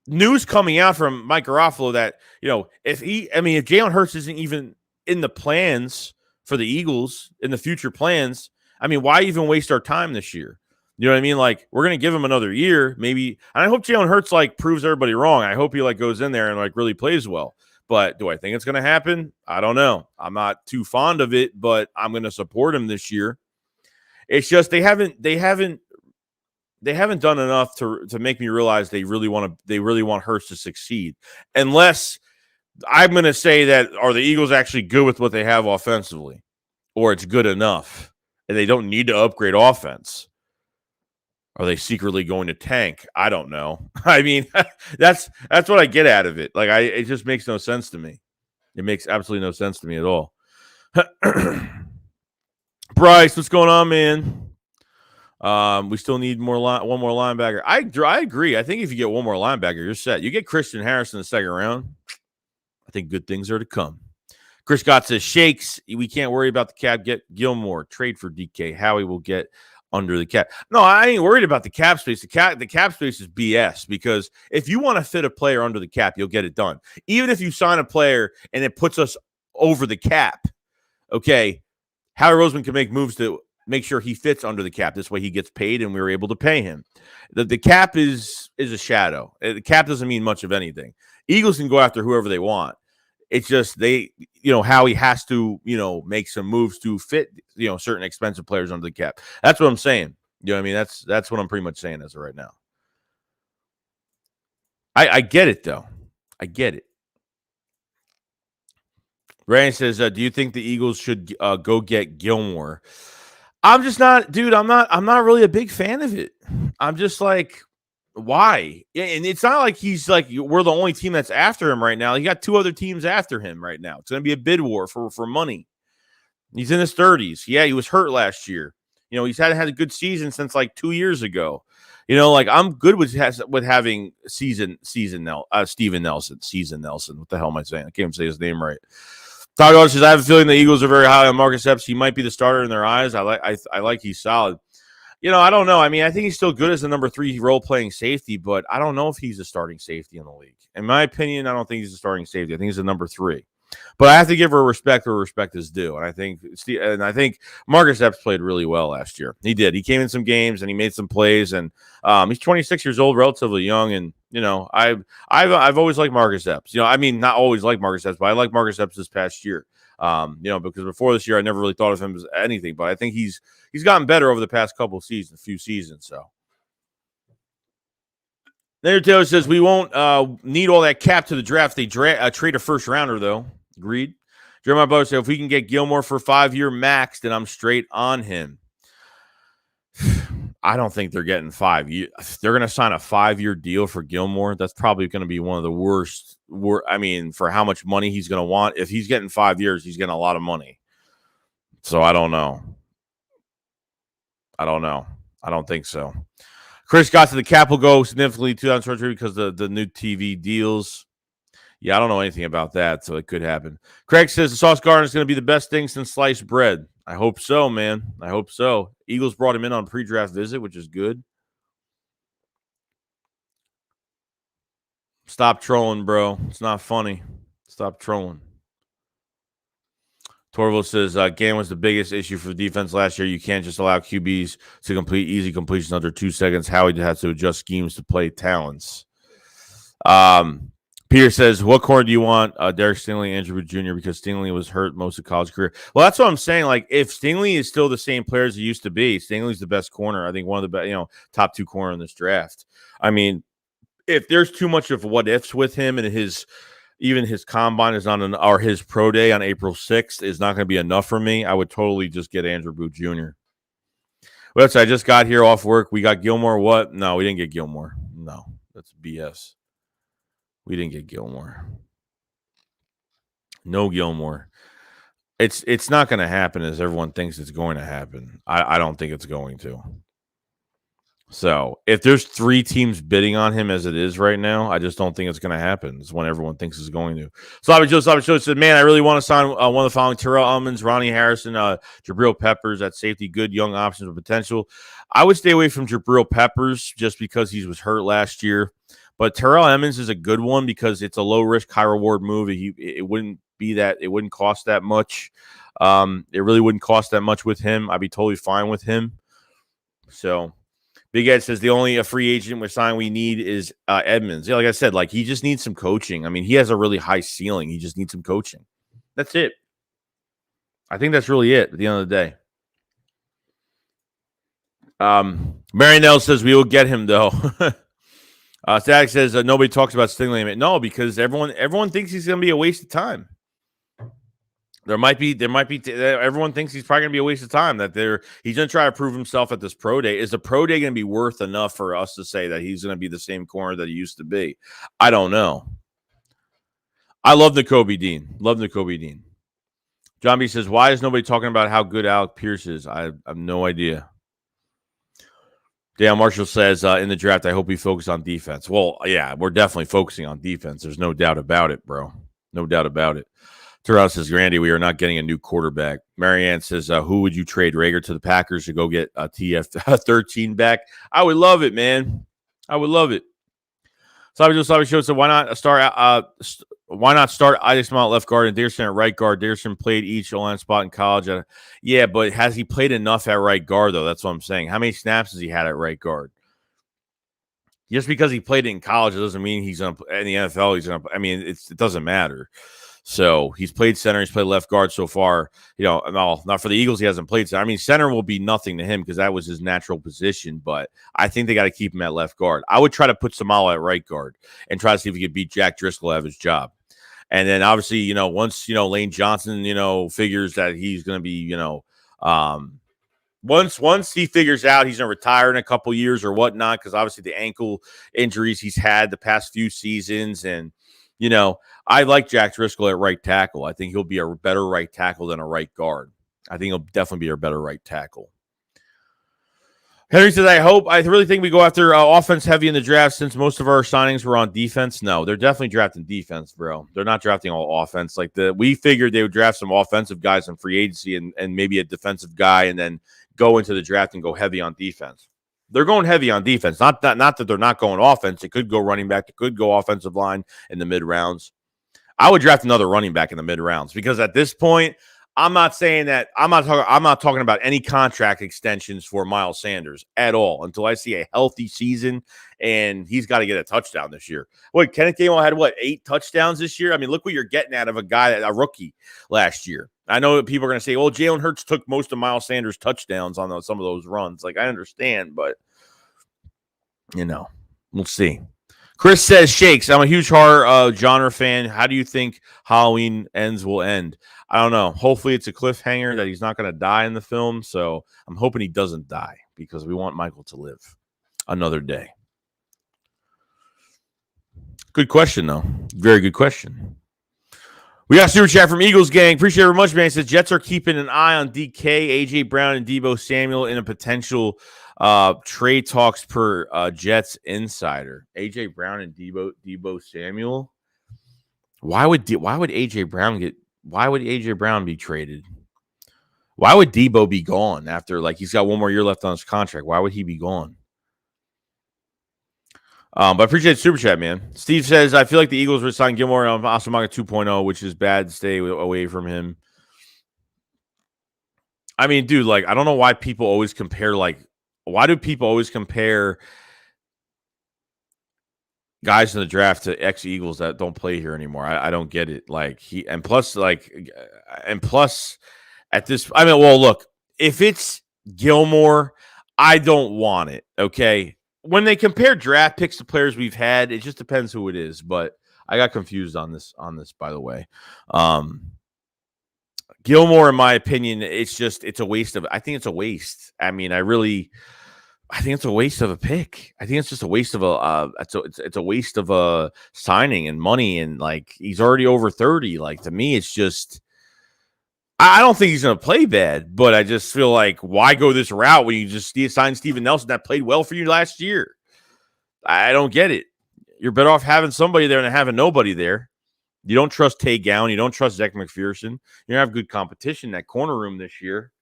news coming out from Mike Garofalo that, if Jalen Hurts isn't even in the plans for the Eagles, in the future plans, why even waste our time this year? You know what I mean? Like, we're going to give him another year, maybe. And I hope Jalen Hurts, proves everybody wrong. I hope he, goes in there and, really plays well. But do I think it's going to happen? I don't know. I'm not too fond of it, but I'm going to support him this year. It's just they haven't done enough to make me realize they really want Hurts to succeed. Unless I'm going to say that are the Eagles actually good with what they have offensively, or it's good enough and they don't need to upgrade offense. Are they secretly going to tank? I don't know. That's what I get out of it. It just makes no sense to me. It makes absolutely no sense to me at all. Bryce, what's going on, man? We still need one more linebacker. I agree. I think if you get one more linebacker, you're set. You get Christian Harris in the second round, I think good things are to come. Chris Scott says, Shakes, we can't worry about the cap. Get Gilmore. Trade for DK. Howie will get under the cap. No, I ain't worried about the cap space. The cap space is BS because if you want to fit a player under the cap, you'll get it done. Even if you sign a player and it puts us over the cap, okay, Howie Roseman can make moves to make sure he fits under the cap. This way he gets paid and we were able to pay him. The cap is a shadow. The cap doesn't mean much of anything. Eagles can go after whoever they want. It's just Howie has to, make some moves to fit, certain expensive players under the cap. That's what I'm saying. You know what I mean? That's what I'm pretty much saying as of right now. I get it, though. I get it. Ryan says, do you think the Eagles should go get Gilmore? I'm just not, dude, I'm not really a big fan of it. I'm just like, why? And it's not like he's we're the only team that's after him right now. He got 2 other teams after him right now. It's going to be a bid war for money. He's in his 30s. Yeah, he was hurt last year. He's had a good season since 2 years ago. I'm good with having Steven Nelson. Season Nelson. What the hell am I saying? I can't even say his name right. Todd Gardner says, I have a feeling the Eagles are very high on Marcus Epps. He might be the starter in their eyes. I like he's solid. I don't know. I think he's still good as a number 3 role-playing safety, but I don't know if he's a starting safety in the league. In my opinion, I don't think he's a starting safety. I think he's a number 3. But I have to give her respect where respect is due. And I think Marcus Epps played really well last year. He did. He came in some games and he made some plays. And he's 26 years old, relatively young. And I've always liked Marcus Epps. Not always liked Marcus Epps, but I like Marcus Epps this past year. Because before this year, I never really thought of him as anything. But I think he's gotten better over the past few seasons. So. Landry Taylor says we won't need all that cap to the draft. They trade a first rounder though. Agreed. Jeremiah Butler said, if we can get Gilmore for 5-year max, then I'm straight on him. I don't think they're getting 5 years. They're going to sign a 5-year deal for Gilmore. That's probably going to be one of the worst. I mean, for how much money he's going to want. If he's getting 5 years, he's getting a lot of money. So I don't know. I don't think so. Chris got to the cap will go significantly 2023 because the new TV deals. Yeah, I don't know anything about that, so it could happen. Craig says the Sauce Gardner is going to be the best thing since sliced bread. I hope so, man. I hope so. Eagles brought him in on pre-draft visit, which is good. Stop trolling, bro. It's not funny. Stop trolling. Torval says, Gann was the biggest issue for the defense last year. You can't just allow QBs to complete easy completions under 2 seconds. Howie has to adjust schemes to play talents. Peter says, what corner do you want? Derek Stingley, Andrew Booth Jr., because Stingley was hurt most of college career. Well, that's what I'm saying. Like, if Stingley is still the same player as he used to be, Stingley's the best corner. I think one of the best, top 2 corner in this draft. I mean, if there's too much of what ifs with him and even his combine is not or his pro day on April 6th is not going to be enough for me, I would totally just get Andrew Booth Jr. Well, I just got here off work. We got Gilmore. What? No, we didn't get Gilmore. No, that's BS. We didn't get Gilmore. No Gilmore. It's not going to happen as everyone thinks it's going to happen. I don't think it's going to. So if there's 3 teams bidding on him as it is right now, I just don't think it's going to happen. It's when everyone thinks it's going to. Slavic Joe said, man, I really want to sign one of the following: Terrell Owens, Ronnie Harrison, Jabril Peppers at safety. Good young options with potential. I would stay away from Jabril Peppers just because he was hurt last year. But Terrell Owens is a good one because it's a low risk, high reward move. It wouldn't be that. It wouldn't cost that much. It really wouldn't cost that much with him. I'd be totally fine with him. So Big Ed says the only free agent we need is Edmonds. Yeah, like I said, he just needs some coaching. I mean, he has a really high ceiling. He just needs some coaching. That's it. I think that's really it at the end of the day. Marinell says we will get him though. Static says nobody talks about Stingley. No, because everyone thinks he's going to be a waste of time. Everyone thinks he's probably going to be a waste of time. He's going to try to prove himself at this pro day. Is the pro day going to be worth enough for us to say that he's going to be the same corner that he used to be? I don't know. I love Jacoby Dean. John B says, why is nobody talking about how good Alec Pierce is? I have no idea. Dale Marshall says, in the draft, I hope we focus on defense. Well, yeah, we're definitely focusing on defense. There's no doubt about it, bro. No doubt about it. Terrell says, Randy, we are not getting a new quarterback. Marianne says, who would you trade? Rager to the Packers to go get a TF13 back? I would love it, man. I would love it. Slavic Show said, why not start Isaac Small at left guard and Dearson at right guard? Dearson played each O-line spot in college. Yeah, but has he played enough at right guard, though? That's what I'm saying. How many snaps has he had at right guard? Just because he played it in college, it doesn't mean he's going to in the NFL. It doesn't matter. So he's played center. He's played left guard so far. Not for the Eagles, he hasn't played center. I mean, center will be nothing to him because that was his natural position. But I think they got to keep him at left guard. I would try to put Samala at right guard and try to see if he could beat Jack Driscoll out of his job. And then obviously, once Lane Johnson, figures that he's going to be, once he figures out he's going to retire in a couple years or whatnot, because obviously the ankle injuries he's had the past few seasons and. I like Jack Driscoll at right tackle. I think he'll be a better right tackle than a right guard. I think he'll definitely be a better right tackle. Henry says, I really think we go after offense heavy in the draft since most of our signings were on defense. No, they're definitely drafting defense, bro. They're not drafting all offense. We figured they would draft some offensive guys in free agency and maybe a defensive guy and then go into the draft and go heavy on defense. They're going heavy on defense. Not that they're not going offense. It could go running back. It could go offensive line in the mid rounds. I would draft another running back in the mid rounds because at this point, I'm not saying that I'm not talking about any contract extensions for Miles Sanders at all until I see a healthy season and he's got to get a touchdown this year. Wait, Kenneth Gainwell had 8 touchdowns this year? I mean, look what you're getting out of a rookie last year. I know that people are going to say, well, Jalen Hurts took most of Miles Sanders' touchdowns on some of those runs. I understand, but, we'll see. Chris says, Shakes, I'm a huge horror genre fan. How do you think Halloween Ends will end? I don't know. Hopefully it's a cliffhanger that he's not going to die in the film. So I'm hoping he doesn't die because we want Michael to live another day. Good question, though. Very good question. We got a super chat from Eagles Gang. Appreciate it very much, man. It says Jets are keeping an eye on DK, AJ Brown, and Debo Samuel in a potential trade talks per Jets insider. AJ Brown and Debo Samuel. Why would AJ Brown be traded? Why would Debo be gone after he's got one more year left on his contract? Why would he be gone? But I appreciate the super chat, man. Steve says, I feel like the Eagles would sign Gilmore on Asamaga 2.0, which is bad. Stay away from him. I mean, dude, I don't know why people always compare, why do people always compare guys in the draft to ex-Eagles that don't play here anymore? I don't get it. Plus at this, look, if it's Gilmore, I don't want it, okay? When they compare draft picks to players we've had, it just depends who it is. But I got confused on this, by the way. Gilmore, in my opinion, it's a waste of. I think it's a waste. I think it's a waste of a pick. I think it's just a waste of it's a waste of a signing and money, and he's already over 30. To me, it's just. I don't think he's going to play bad, but I just feel why go this route when you just sign Steven Nelson that played well for you last year? I don't get it. You're better off having somebody there than having nobody there. You don't trust Tay Gowan. You don't trust Zach McPherson. You're going to have good competition in that corner room this year.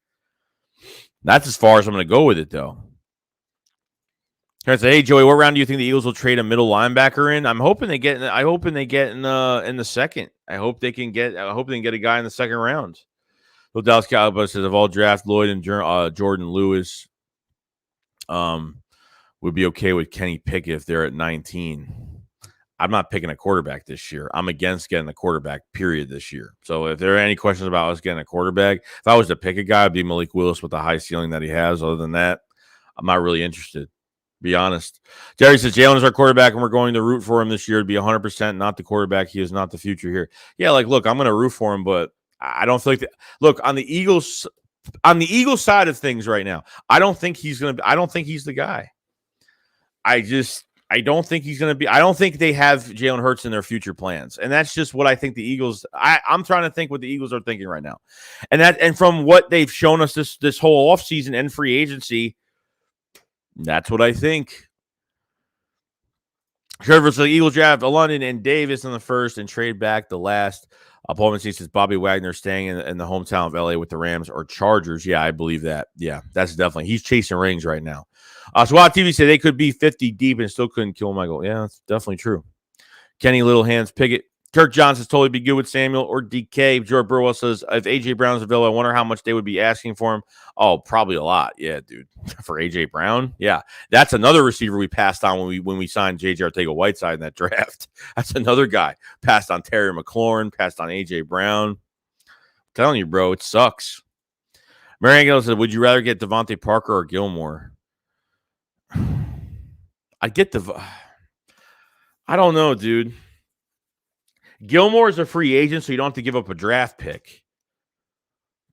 That's as far as I'm going to go with it, though. I say, hey, Joey, what round do you think the Eagles will trade a middle linebacker in? I'm hoping they get in the second. I hope they can get a guy in the second round. Dallas Cowboys says, of all draft, Lloyd and Jordan Lewis would be okay with Kenny Pickett if they're at 19. I'm not picking a quarterback this year. I'm against getting a quarterback, period, this year. So if there are any questions about us getting a quarterback, if I was to pick a guy, it'd be Malik Willis with the high ceiling that he has. Other than that, I'm not really interested, be honest. Jerry says, Jalen is our quarterback, and we're going to root for him this year to be 100% not the quarterback. He is not the future here. Yeah, look, I'm going to root for him, but I don't feel like look, on the Eagles side of things right now, I don't think he's the guy. I don't think he's going to be. I don't think they have Jalen Hurts in their future plans. And that's just what I think the Eagles I'm trying to think what the Eagles are thinking right now. And from what they've shown us this whole offseason and free agency, that's what I think. Trevor says the Eagles draft London and Davis in the first and trade back the last. Paul Mancini says Bobby Wagner staying in the hometown of LA with the Rams or Chargers. Yeah, I believe that. Yeah, that's definitely. He's chasing rings right now. SWAT TV said they could be 50 deep and still couldn't kill Michael. Yeah, that's definitely true. Kenny Little Hands Pickett. Kirk Johnson says totally be good with Samuel or DK. George Burwell says if AJ Brown's available, I wonder how much they would be asking for him. Oh, probably a lot. Yeah, dude. For AJ Brown. Yeah. That's another receiver we passed on when we signed JJ Arcega-Whiteside in that draft. That's another guy. Passed on Terry McLaurin, passed on AJ Brown. I'm telling you, bro, it sucks. Mary Angelo said, would you rather get Devontae Parker or Gilmore? I don't know, dude. Gilmore is a free agent, so you don't have to give up a draft pick.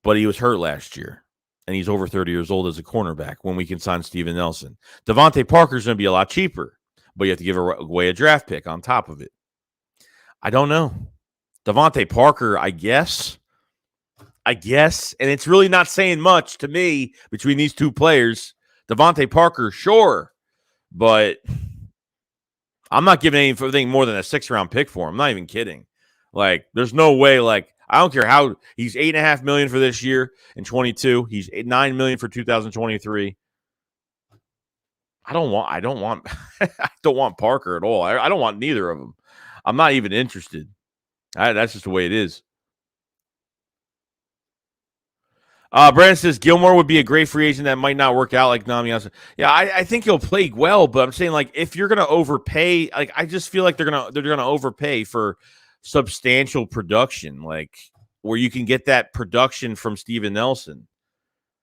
But he was hurt last year, and he's over 30 years old as a cornerback when we can sign Steven Nelson. Devontae Parker is going to be a lot cheaper, but you have to give away a draft pick on top of it. I don't know. Devontae Parker, I guess. And it's really not saying much to me between these two players. Devontae Parker, sure, but I'm not giving anything more than a 6th-round pick for him. I'm not even kidding. There's no way. I don't care how he's $8.5 million for this year in 22. He's $9 million for 2023. I don't want Parker at all. I don't want neither of them. I'm not even interested. That's just the way it is. Brandon says Gilmore would be a great free agent that might not work out like Nami. Yeah, I think he'll play well, but I'm saying if you're gonna overpay, I just feel like they're gonna overpay for substantial production, where you can get that production from Steven Nelson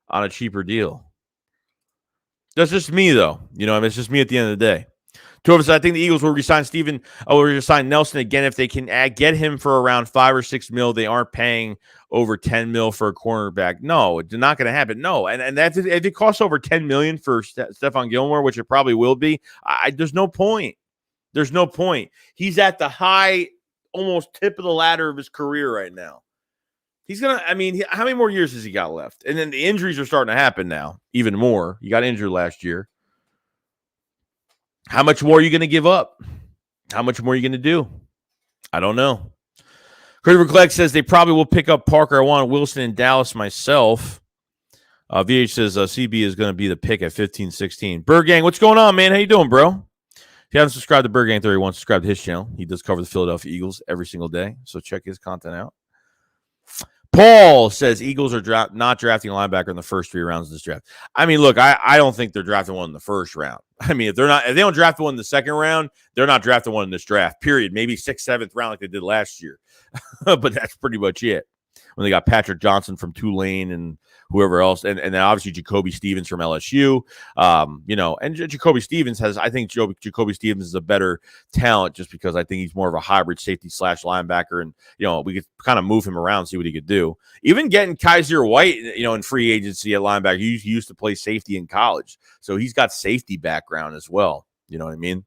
on a cheaper deal. That's just me, though. It's just me at the end of the day. Torvis, I think the Eagles will resign Steven or resign Nelson again if they can get him for around $5 or $6 million. They aren't paying over $10 million for a cornerback. No, it's not going to happen. No, and that if it costs over $10 million for Stefan Gilmore, which it probably will be, there's no point. There's no point. He's at the high, almost tip of the ladder of his career right now. He's going to, I mean, how many more years has he got left? And then the injuries are starting to happen now, even more. He got injured last year. How much more are you going to give up? How much more are you going to do? I don't know. Christopher Clegg says they probably will pick up Parker. I want Wilson in Dallas myself. VH says CB is going to be the pick at 15-16. Bird Gang, what's going on, man? How you doing, bro? If you haven't subscribed to Bird Gang 31, subscribe to his channel. He does cover the Philadelphia Eagles every single day, so check his content out. Paul says Eagles are not drafting a linebacker in the first 3 rounds of this draft. I mean, look, I don't think they're drafting one in the first round. I mean, if they don't draft one in the second round, they're not drafting one in this draft, period. Maybe 6th, 7th round like they did last year. But that's pretty much it. When they got Patrick Johnson from Tulane and whoever else, and then obviously Jacoby Stevens from LSU, and Jacoby Stevens I think Jacoby Stevens is a better talent just because I think he's more of a hybrid safety / linebacker, and we could kind of move him around, see what he could do. Even getting Kaiser White, in free agency at linebacker, he used to play safety in college, so he's got safety background as well. You know what I mean?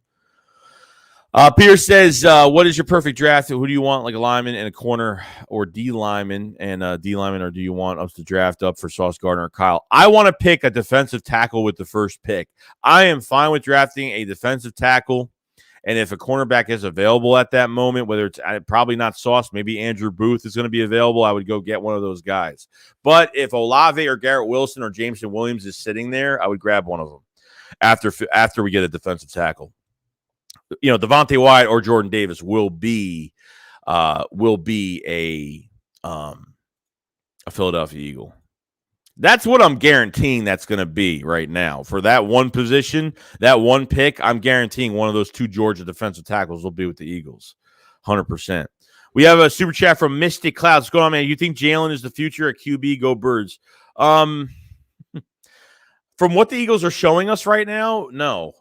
Pierce says, what is your perfect draft? Who do you want, like a lineman and a corner or D lineman and D lineman, or do you want us to draft up for Sauce Gardner or Kyle? I want to pick a defensive tackle with the first pick. I am fine with drafting a defensive tackle, and if a cornerback is available at that moment, whether it's probably not Sauce, maybe Andrew Booth is going to be available, I would go get one of those guys. But if Olave or Garrett Wilson or Jameson Williams is sitting there, I would grab one of them after we get a defensive tackle. Devontae Wyatt or Jordan Davis will be a Philadelphia Eagle. That's what I'm guaranteeing that's going to be right now. For that one position, that one pick, I'm guaranteeing one of those 2 Georgia defensive tackles will be with the Eagles. 100%. We have a super chat from Mystic Clouds. What's going on, man? You think Jalen is the future at QB? Go Birds. From what the Eagles are showing us right now, no.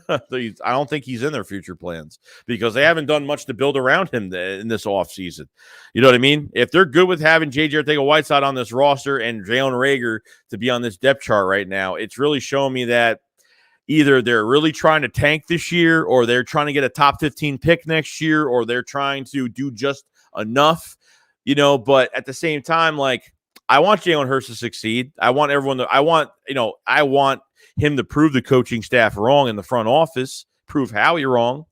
I don't think he's in their future plans because they haven't done much to build around him in this offseason. You know what I mean? If they're good with having J.J. Arcega-Whiteside on this roster and Jalen Reagor to be on this depth chart right now, it's really showing me that either they're really trying to tank this year or they're trying to get a top 15 pick next year or they're trying to do just enough, but at the same time, like, I want Jalen Hurts to succeed. I want everyone to, I want him to prove the coaching staff wrong in the front office, prove Howie wrong.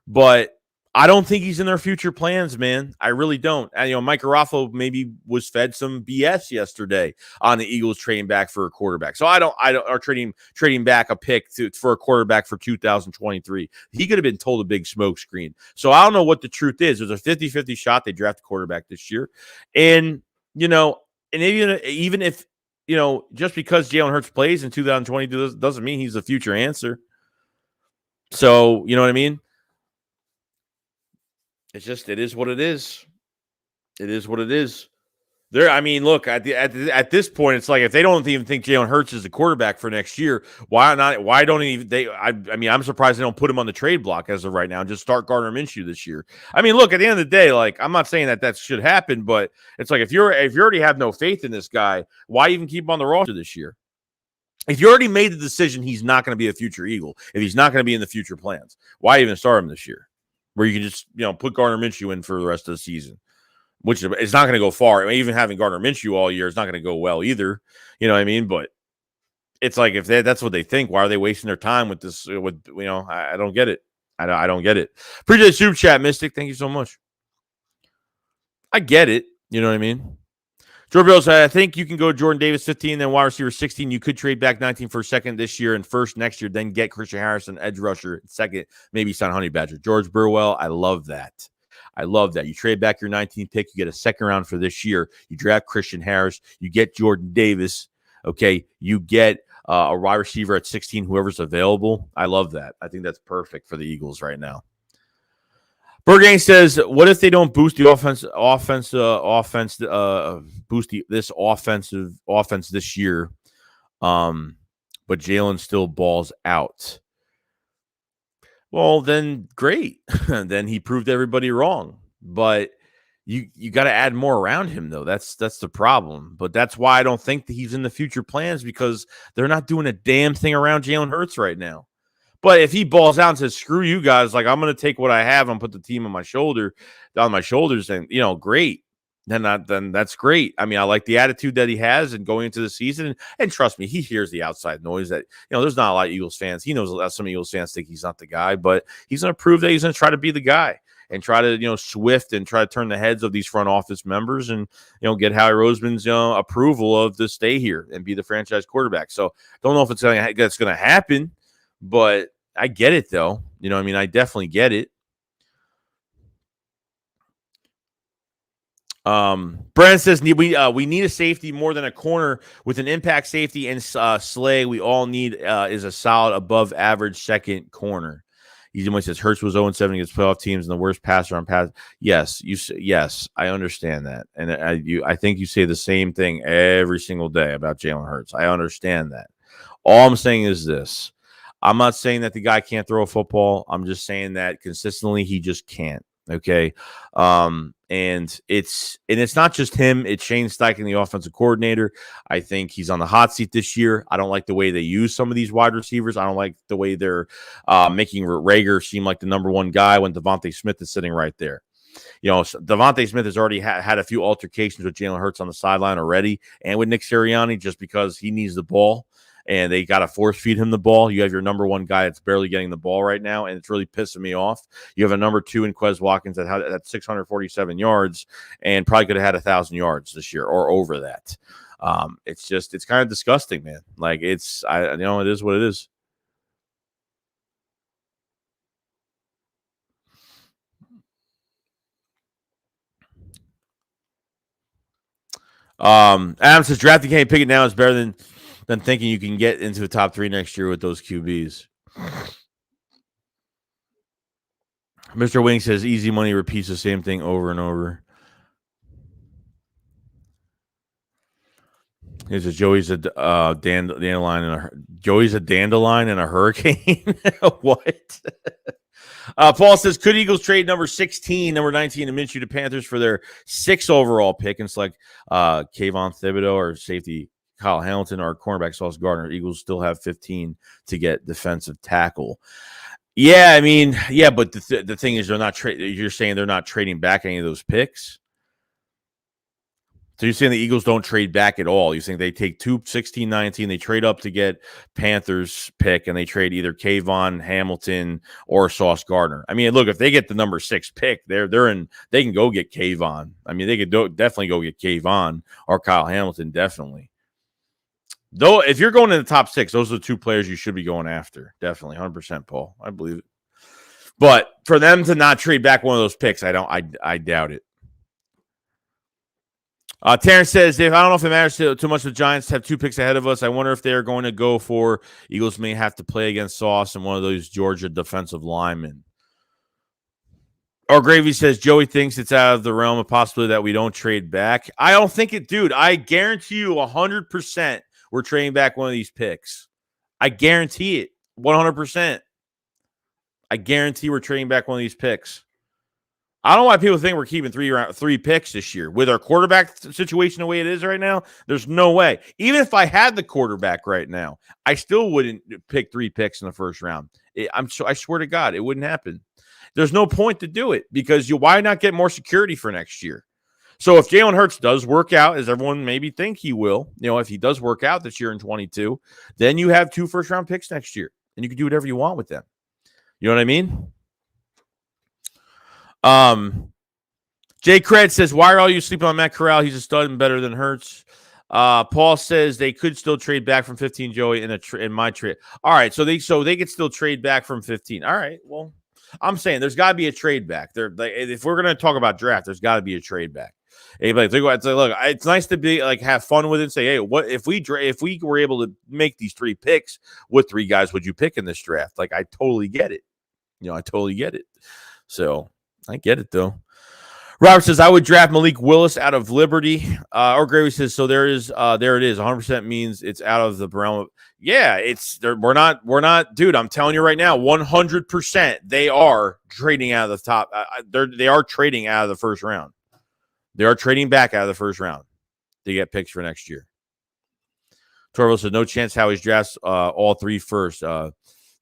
But I don't think he's in their future plans, man. I really don't. And, Mike Garofalo maybe was fed some BS yesterday on the Eagles trading back for a quarterback. So I don't are trading back a pick for a quarterback for 2023. He could have been told a big smoke screen. So I don't know what the truth is. There's a 50-50 shot they draft a quarterback this year. And and even if, just because Jalen Hurts plays in 2022 doesn't mean he's the future answer. So, you know what I mean? It is what it is. It is what it is. Look, at this point, it's like if they don't even think Jalen Hurts is the quarterback for next year, why not? Why don't even they? I'm surprised they don't put him on the trade block as of right now and just start Gardner Minshew this year. Look, at the end of the day, like, I'm not saying that should happen, but it's like if you already have no faith in this guy, why even keep him on the roster this year? If you already made the decision he's not going to be a future Eagle, if he's not going to be in the future plans, why even start him this year? Where you can just put Gardner Minshew in for the rest of the season. Which is not going to go far. Even having Gardner Minshew all year is not going to go well either. You know what I mean? But it's like if that's what they think, why are they wasting their time with this? I don't get it. I don't get it. Appreciate the super chat, Mystic. Thank you so much. I get it. You know what I mean? George Bill said, I think you can go Jordan Davis 15, then wide receiver 16. You could trade back 19 for a second this year and first next year, then get Christian Harrison, edge rusher, second, maybe sign Honey Badger. George Burwell, I love that. You trade back your 19th pick. You get a second round for this year. You draft Christian Harris. You get Jordan Davis. Okay. You get a wide receiver at 16, whoever's available. I love that. I think that's perfect for the Eagles right now. Bergang says, what if they don't boost the this offensive offense this year, but Jalen still balls out? Well, then great. Then he proved everybody wrong. But you got to add more around him, though. That's the problem. But that's why I don't think that he's in the future plans, because they're not doing a damn thing around Jalen Hurts right now. But if he balls out and says, "Screw you guys," like, I'm going to take what I have and put the team on my shoulders, and great. Then that's great. I mean, I like the attitude that he has and going into the season. And trust me, he hears the outside noise that, there's not a lot of Eagles fans. He knows that some Eagles fans think he's not the guy, but he's going to prove that he's going to try to be the guy and try to, swift and try to turn the heads of these front office members and, get Howie Roseman's approval of to stay here and be the franchise quarterback. So don't know if it's going to happen, but I get it, though. I definitely get it. Brandon says we need a safety more than a corner with an impact safety, and Slay we all need is a solid above average second corner. Easy says Hurts was 0-7 against playoff teams and the worst passer on pass. Yes, I understand that, and I think you say the same thing every single day about Jalen Hurts. I understand that. All I'm saying is this: I'm not saying that the guy can't throw a football. I'm just saying that consistently he just can't. Okay. And it's not just him. It's Shane Steichen, the offensive coordinator. I think he's on the hot seat this year. I don't like the way they use some of these wide receivers. I don't like the way they're making Rager seem like the number one guy when Devontae Smith is sitting right there. Devontae Smith has already had a few altercations with Jalen Hurts on the sideline already, and with Nick Sirianni, just because he needs the ball. And they got to force feed him the ball. You have your number one guy that's barely getting the ball right now, and it's really pissing me off. You have a number two in Quez Watkins that had 647 yards and probably could have had 1,000 yards this year or over that. It's kind of disgusting, man. Like, it is what it is. Adam says drafting Kenny Pickett now is better than thinking you can get into the top 3 next year with those QBs. Mr. Wing says easy money repeats the same thing over and over. Here's a Joey's a dandelion and a hurricane. What? Paul says, could Eagles trade number 16, number 19 to Minshew to Panthers for their 6th overall pick and select Kayvon Thibodeau or safety Kyle Hamilton or cornerback Sauce Gardner? Eagles still have 15 to get defensive tackle. Yeah, I mean, yeah, but the thing is, they're not you're saying they're not trading back any of those picks. So you're saying the Eagles don't trade back at all? You think they take 16, 19, they trade up to get Panthers pick, and they trade either Kayvon Hamilton or Sauce Gardner? I mean, look, if they get the number 6 pick, they're in. They can go get Kayvon. I mean, they could definitely go get Kayvon or Kyle Hamilton, definitely. Though, if you're going in the top 6, those are the 2 players you should be going after. Definitely, 100%, Paul. I believe it. But for them to not trade back one of those picks, I doubt it. Terrence says, I don't know if it matters too much. The Giants have 2 picks ahead of us. I wonder if they're going to go for Eagles may have to play against Sauce and one of those Georgia defensive linemen. Or Gravy says, Joey thinks it's out of the realm of possibility that we don't trade back. I don't think it, dude. I guarantee you 100% we're trading back one of these picks. I guarantee it 100%. I guarantee we're trading back one of these picks. I don't know why people think we're keeping 3 picks this year. With our quarterback situation the way it is right now, there's no way. Even if I had the quarterback right now, I still wouldn't pick 3 picks in the first round. I swear to God, it wouldn't happen. There's no point to do it because why not get more security for next year? So if Jalen Hurts does work out, as everyone maybe think he will, if he does work out this year in 22, then you have 2 first-round picks next year, and you can do whatever you want with them. You know what I mean? Jay Cred says, why are all you sleeping on Matt Corral? He's a stud and better than Hurts. Paul says they could still trade back from 15, Joey, in my trade. All right, so they could still trade back from 15. All right, well, I'm saying there's got to be a trade back. If we're going to talk about draft, there's got to be a trade back. Look, it's nice to be have fun with it and say, hey, what if we were able to make these 3 picks, what 3 guys would you pick in this draft? Like, I totally get it. I totally get it. So I get it, though. Robert says, I would draft Malik Willis out of Liberty. Or Gravy says, so there it is. 100% means it's out of the realm of, yeah, we're not, dude, I'm telling you right now, 100% they are trading out of the top. They are trading out of the first round. They are trading back out of the first round to get picks for next year. Torvald said, no chance Howie's drafts all three first.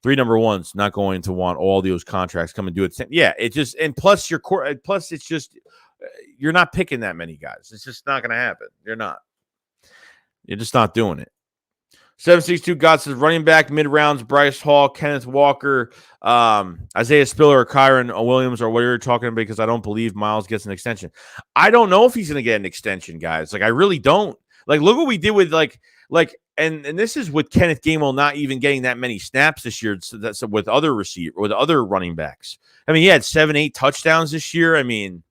Three number ones not going to want all those contracts come and do it. Yeah, it just, and plus your core, plus it's just, you're not picking that many guys. It's just not going to happen. You're just not doing it. 762 God says running back mid rounds, Bryce Hall, Kenneth Walker, Isaiah Spiller, or Kyron Williams, or what you're talking about, because I don't believe Miles gets an extension. I don't know if he's going to get an extension, guys. Like, I really don't. Like, look what we did with and this is with Kenneth Gainwell not even getting that many snaps this year. So that's with other running backs. I mean, he had 7-8 touchdowns this year. I mean,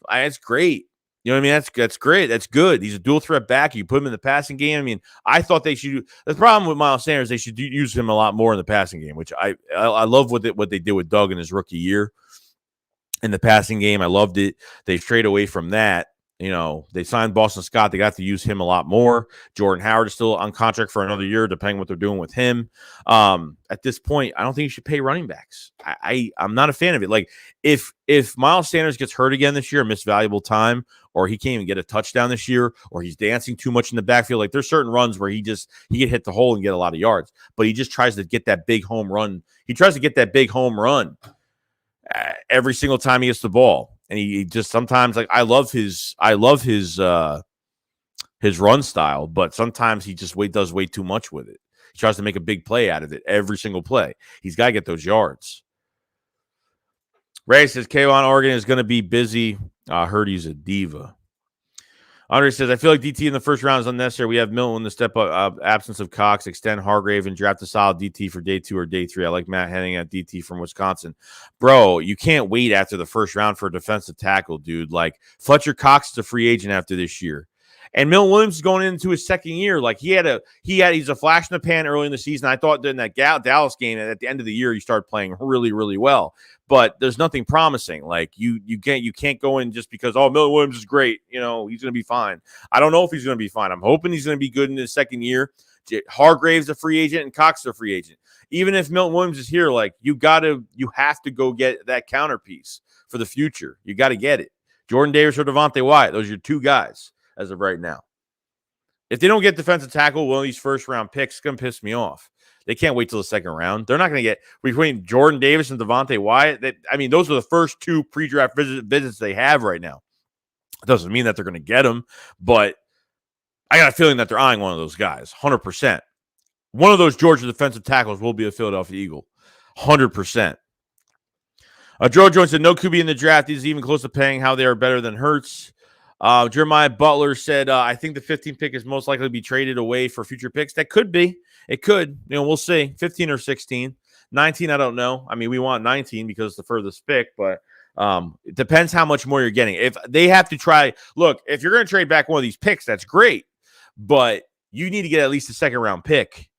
that's great. You know what I mean? That's great. That's good. He's a dual threat back. You put him in the passing game. I mean, I thought they should. The problem with Miles Sanders, they should use him a lot more in the passing game, which I love what they did with Doug in his rookie year in the passing game. I loved it. They strayed away from that. You know, they signed Boston Scott. They got to use him a lot more. Jordan Howard is still on contract for another year, depending what they're doing with him. At this point, I don't think you should pay running backs. I'm not a fan of it. Like, if Miles Sanders gets hurt again this year, missed valuable time, or he can't even get a touchdown this year, or he's dancing too much in the backfield, like there's certain runs where he can hit the hole and get a lot of yards, but he just tries to get that big home run. He tries to get that big home run every single time he gets the ball. And he just sometimes, like, I love his run style, but sometimes he just does way too much with it. He tries to make a big play out of it every single play. He's got to get those yards. Ray says K1 Oregon is going to be busy. I heard he's a diva. Andre says, I feel like DT in the first round is unnecessary. We have Milton in the step up, absence of Cox, extend Hargrave, and draft a solid DT for day 2 or day 3. I like Matt Henning at DT from Wisconsin. Bro, you can't wait after the first round for a defensive tackle, dude. Like, Fletcher Cox is a free agent after this year. And Milton Williams is going into his second year. Like, he's a flash in the pan early in the season. I thought in that Dallas game at the end of the year, he started playing really, really well. But there's nothing promising. Like, you can't go in just because, Milton Williams is great. You know, he's going to be fine. I don't know if he's going to be fine. I'm hoping he's going to be good in his second year. Hargrave's a free agent and Cox is a free agent. Even if Milton Williams is here, like, you have to go get that counterpiece for the future. You got to get it. Jordan Davis or Devontae Wyatt. Those are your two guys as of right now. If they don't get defensive tackle, one of these first round picks, it's going to piss me off. They can't wait till the second round. They're not going to get between Jordan Davis and Devontae Wyatt. Those are the first two pre-draft visits they have right now. It doesn't mean that they're going to get them, but I got a feeling that they're eyeing one of those guys, 100%. One of those Georgia defensive tackles will be a Philadelphia Eagle, 100%. Joe Jones said, no QB in the draft is even close to paying how they are better than Hurts. Jeremiah Butler said, I think the 15th pick is most likely to be traded away for future picks. That could be. It could. We'll see. 15 or 16. 19, I don't know. I mean, we want 19 because it's the furthest pick, but it depends how much more you're getting. If they have to try, look, if you're going to trade back one of these picks, that's great, but you need to get at least a second-round pick.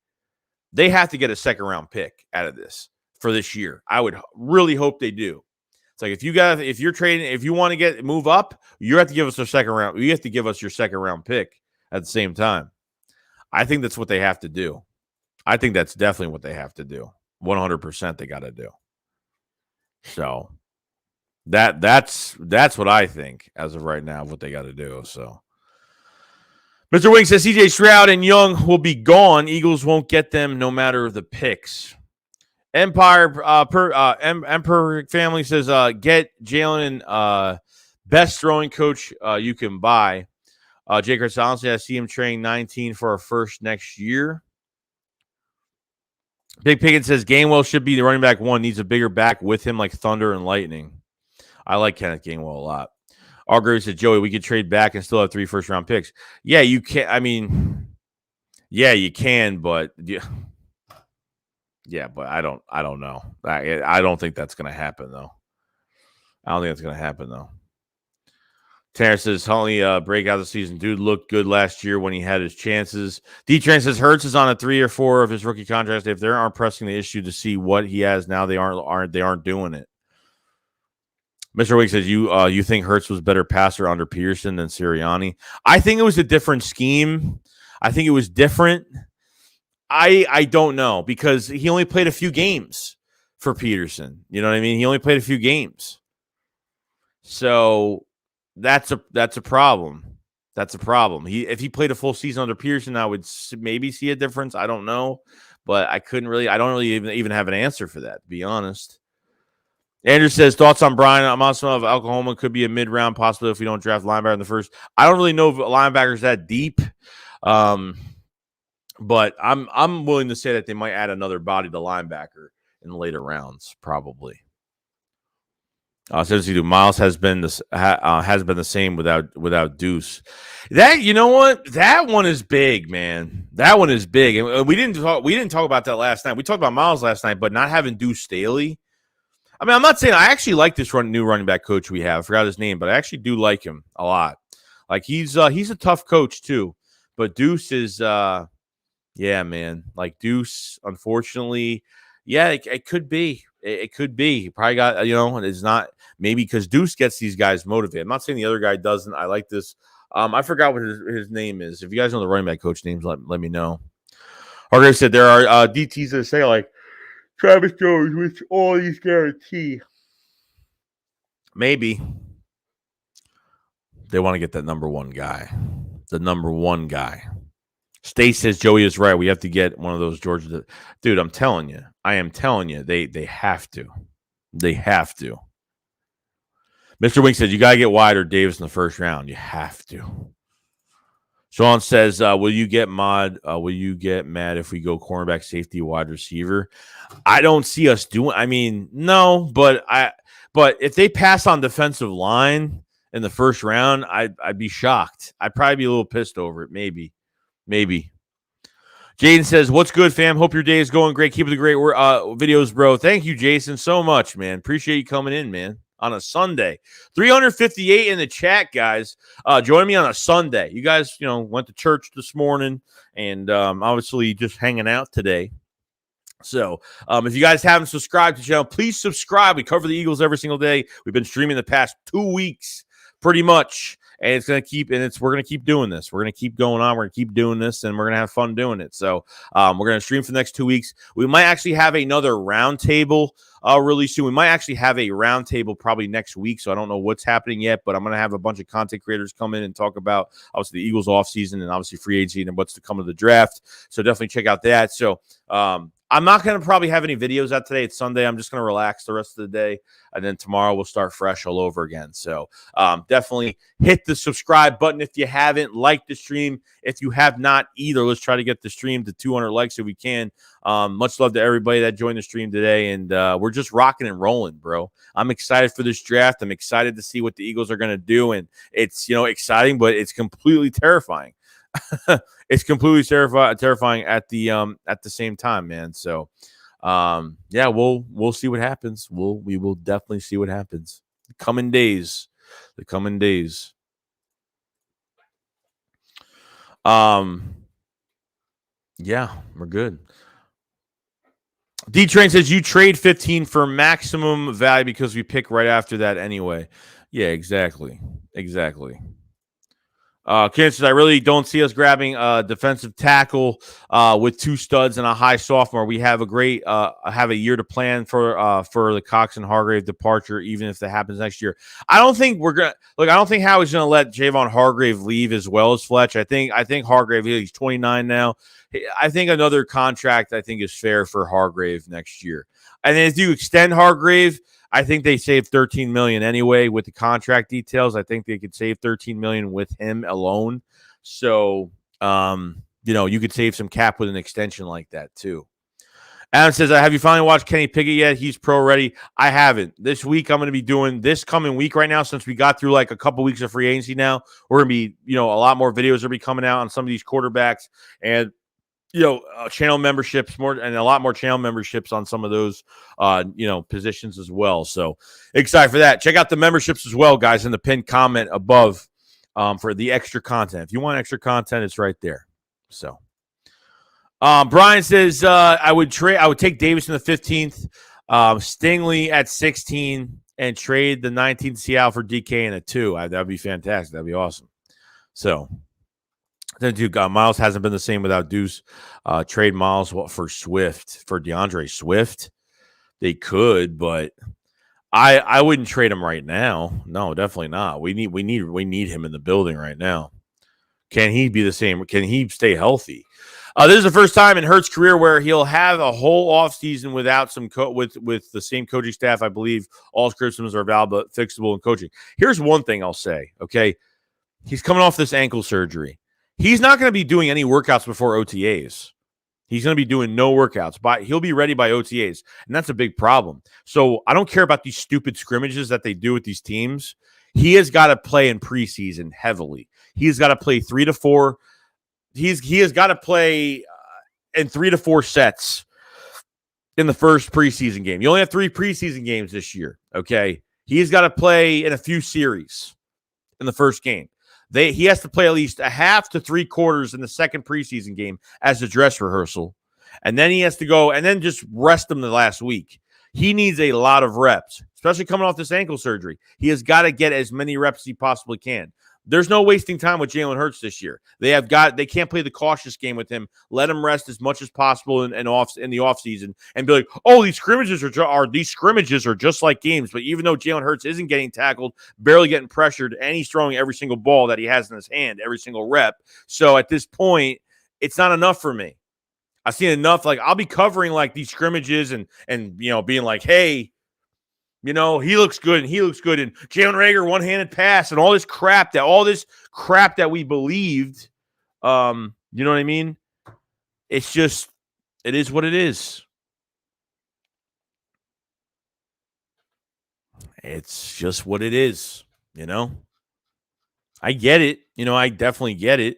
They have to get a second-round pick out of this for this year. I would really hope they do. It's like if you're trading, if you want to move up, you have to give us a second round. You have to give us your second round pick at the same time. I think that's what they have to do. I think that's definitely what they have to do. 100% they got to do. So that's what I think as of right now, what they got to do. So Mr. Wing says CJ Stroud and Young will be gone. Eagles won't get them no matter the picks. Empire family says get Jalen best throwing coach you can buy. Jake Gonzalez, I see him training 19 for our first next year. Big Pickett says Gainwell should be the running back 1, needs a bigger back with him like thunder and lightning. I like Kenneth Gainwell a lot. Argrave said, Joey, we could trade back and still have 3 first-round picks. Yeah, you can. I mean, yeah, you can, but yeah, but I don't know. I don't think that's going to happen, though. Tanner says, Huntley breakout the season. Dude looked good last year when he had his chances. D-Train says Hurts is on a 3 or 4 of his rookie contracts. If they aren't pressing the issue to see what he has now, they aren't doing it. Mr. Wake says you think Hurts was better passer under Peterson than Sirianni. I think it was a different scheme. I think it was different. I don't know because he only played a few games for Peterson. You know what I mean? He only played a few games. So that's a problem. That's a problem. If he played a full season under Peterson, I would maybe see a difference. I don't know, but I don't really even have an answer for that, to be honest. Andrew says, thoughts on Brian Amasma of Oklahoma could be a mid-round possibly if we don't draft linebacker in the first. I don't really know if linebacker's that deep, but I'm willing to say that they might add another body to linebacker in later rounds, probably. Says Miles has been the same without Deuce. That, you know what? That one is big, man. That one is big, and we didn't talk about that last night. We talked about Miles last night, but not having Deuce Staley. I mean, I'm not saying I actually like this new running back coach we have. I forgot his name, but I actually do like him a lot. Like he's a tough coach too. But Deuce is, yeah, man. Like Deuce, unfortunately, yeah, it could be. It could be. He probably got, it's not maybe because Deuce gets these guys motivated. I'm not saying the other guy doesn't. I like this. I forgot what his name is. If you guys know the running back coach names, let me know. Hargrave said there are DTs that say like Travis Jones with all these guarantee. Maybe they want to get that number one guy. The number one guy. Stace says Joey is right. We have to get one of those Georgia. Dude, I'm telling you. I am telling you. They have to. They have to. Mr. Wink said you got to get Wyatt or Davis in the first round. You have to. Sean says, will you get mad if we go cornerback, safety, wide receiver? I don't see us doing. I mean, no, but if they pass on defensive line in the first round, I'd be shocked. I'd probably be a little pissed over it. Maybe. Jaden says, what's good, fam? Hope your day is going great. Keep it the great videos, bro. Thank you, Jason, so much, man. Appreciate you coming in, man, on a Sunday. 358 in the chat, guys. Join me on a Sunday. You guys, went to church this morning and obviously just hanging out today. So if you guys haven't subscribed to the channel, please subscribe. We cover the Eagles every single day. We've been streaming the past 2 weeks pretty much. And it's going to keep, we're going to keep doing this. We're going to keep going on. We're going to keep doing this, and we're going to have fun doing it. So we're going to stream for the next 2 weeks. We might actually have another roundtable really soon. We might actually have a roundtable probably next week. So I don't know what's happening yet, but I'm going to have a bunch of content creators come in and talk about obviously the Eagles offseason and obviously free agency and what's to come of the draft. So definitely check out that. So I'm not going to probably have any videos out today. It's Sunday. I'm just going to relax the rest of the day. And then tomorrow we'll start fresh all over again. So definitely hit the subscribe button if you haven't. Like the stream if you have not either. Let's try to get the stream to 200 likes if we can. Much love to everybody that joined the stream today. And we're just rocking and rolling, bro. I'm excited for this draft. I'm excited to see what the Eagles are going to do. And it's, exciting, but it's completely terrifying. It's completely terrifying at the same time, man. So yeah, we'll see what happens. We will definitely see what happens. The coming days. Yeah, we're good. D-Train says you trade 15 for maximum value because we pick right after that anyway. Yeah, exactly. Ken says, I really don't see us grabbing a defensive tackle with 2 studs and a high sophomore. We have have a year to plan for the Cox and Hargrave departure, even if that happens next year. I don't think Howie's going to let Javon Hargrave leave as well as Fletch. I think Hargrave, he's 29 now. I think another contract is fair for Hargrave next year. And then if you extend Hargrave, I think they saved $13 million anyway with the contract details. I think they could save $13 million with him alone. So, you could save some cap with an extension like that too. Adam says, have you finally watched Kenny Pickett yet? He's pro ready. I haven't. This week, I'm going to be doing this coming week right now, since we got through like a couple weeks of free agency now. We're going to be, a lot more videos will be coming out on some of these quarterbacks and, channel memberships more and a lot more channel memberships on some of those, positions as well. So excited for that. Check out the memberships as well, guys, in the pinned comment above for the extra content. If you want extra content, it's right there. So Brian says, I would take Davis in the 15th, Stingley at 16, and trade the 19th Seattle for DK and a 2. That'd be fantastic. That'd be awesome. So then, dude, Miles hasn't been the same without Deuce. Trade Miles for Swift, for DeAndre Swift. They could, but I wouldn't trade him right now. No, definitely not. We need him in the building right now. Can he be the same? Can he stay healthy? This is the first time in Hurts' career where he'll have a whole offseason without some with the same coaching staff. I believe all criticisms are valid but fixable in coaching. Here's one thing I'll say, okay? He's coming off this ankle surgery. He's not going to be doing any workouts before OTAs. He's going to be doing no workouts, but he'll be ready by OTAs, and that's a big problem. So I don't care about these stupid scrimmages that they do with these teams. He has got to play in preseason heavily. He's got to play 3 to 4. He has got to play in 3 to 4 sets in the first preseason game. You only have 3 preseason games this year, okay? He's got to play in a few series in the first game. He has to play at least a half to 3/4 in the second preseason game as a dress rehearsal. And then he has to go and then just rest him the last week. He needs a lot of reps, especially coming off this ankle surgery. He has got to get as many reps as he possibly can. There's no wasting time with Jalen Hurts this year. They can't play the cautious game with him. Let him rest as much as possible in the offseason and be like, oh, these scrimmages are just like games. But even though Jalen Hurts isn't getting tackled, barely getting pressured, and he's throwing every single ball that he has in his hand, every single rep. So at this point, it's not enough for me. I've seen enough. Like, I'll be covering like these scrimmages and being like, hey, he looks good, and he looks good. And Jalen Reagor one-handed pass, and all this crap that we believed. You know what I mean? It's just, it is what it is. It's just what it is. I get it. I definitely get it.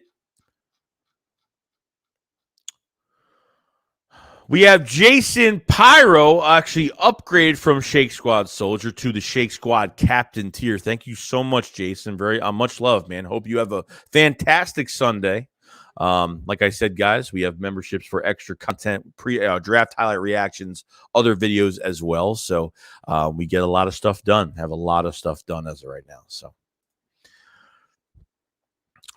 We have Jason Pyro actually upgraded from Shake Squad Soldier to the Shake Squad Captain tier. Thank you so much, Jason. Very much love, man. Hope you have a fantastic Sunday. Like I said, guys, we have memberships for extra content, draft highlight reactions, other videos as well. So we get a lot of stuff done. Have a lot of stuff done as of right now. So.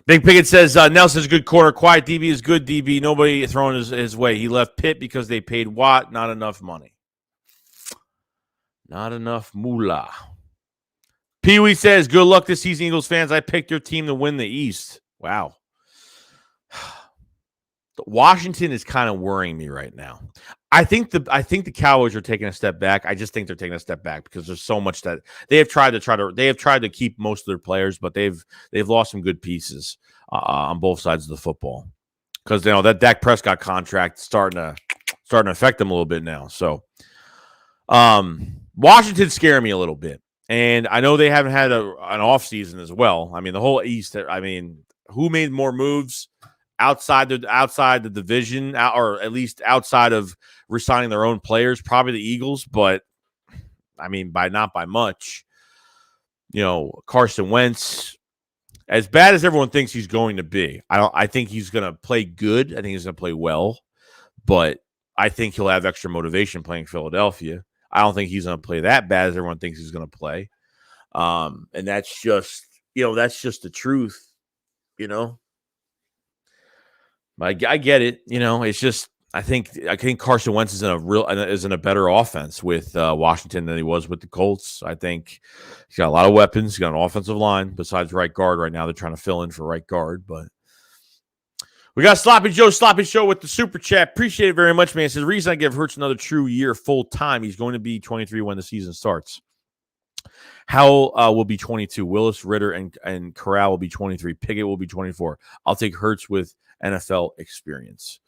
Big Pickett says, Nelson's a good corner. Quiet DB is good DB. Nobody throwing his way. He left Pitt because they paid Watt. Not enough money. Not enough moolah. Pee-wee says, good luck this season, Eagles fans. I picked your team to win the East. Wow. Washington is kind of worrying me right now. I think the Cowboys are taking a step back. I just think they're taking a step back because there's so much that they have tried to keep most of their players, but they've lost some good pieces on both sides of the football. Because that Dak Prescott contract starting to affect them a little bit now. So Washington's scaring me a little bit. And I know they haven't had an offseason as well. I mean, the whole East, who made more moves outside the division, or at least outside of resigning their own players? Probably the Eagles, but not by much. Carson Wentz, as bad as everyone thinks he's going to be, I think he's going to play good. I think he's going to play well, but I think he'll have extra motivation playing Philadelphia. I don't think he's going to play that bad as everyone thinks he's going to play. And that's just the truth, I get it. It's just I think Carson Wentz is in a better offense with Washington than he was with the Colts. I think he's got a lot of weapons. He's got an offensive line besides right guard. Right now they're trying to fill in for right guard, but we got Sloppy Show with the super chat. Appreciate it very much, man. It says the reason I give Hurts another true year full time. He's going to be 23 when the season starts. Howell will be 22. Willis, Ritter, and Corral will be 23. Pickett will be 24. I'll take Hurts with NFL experience.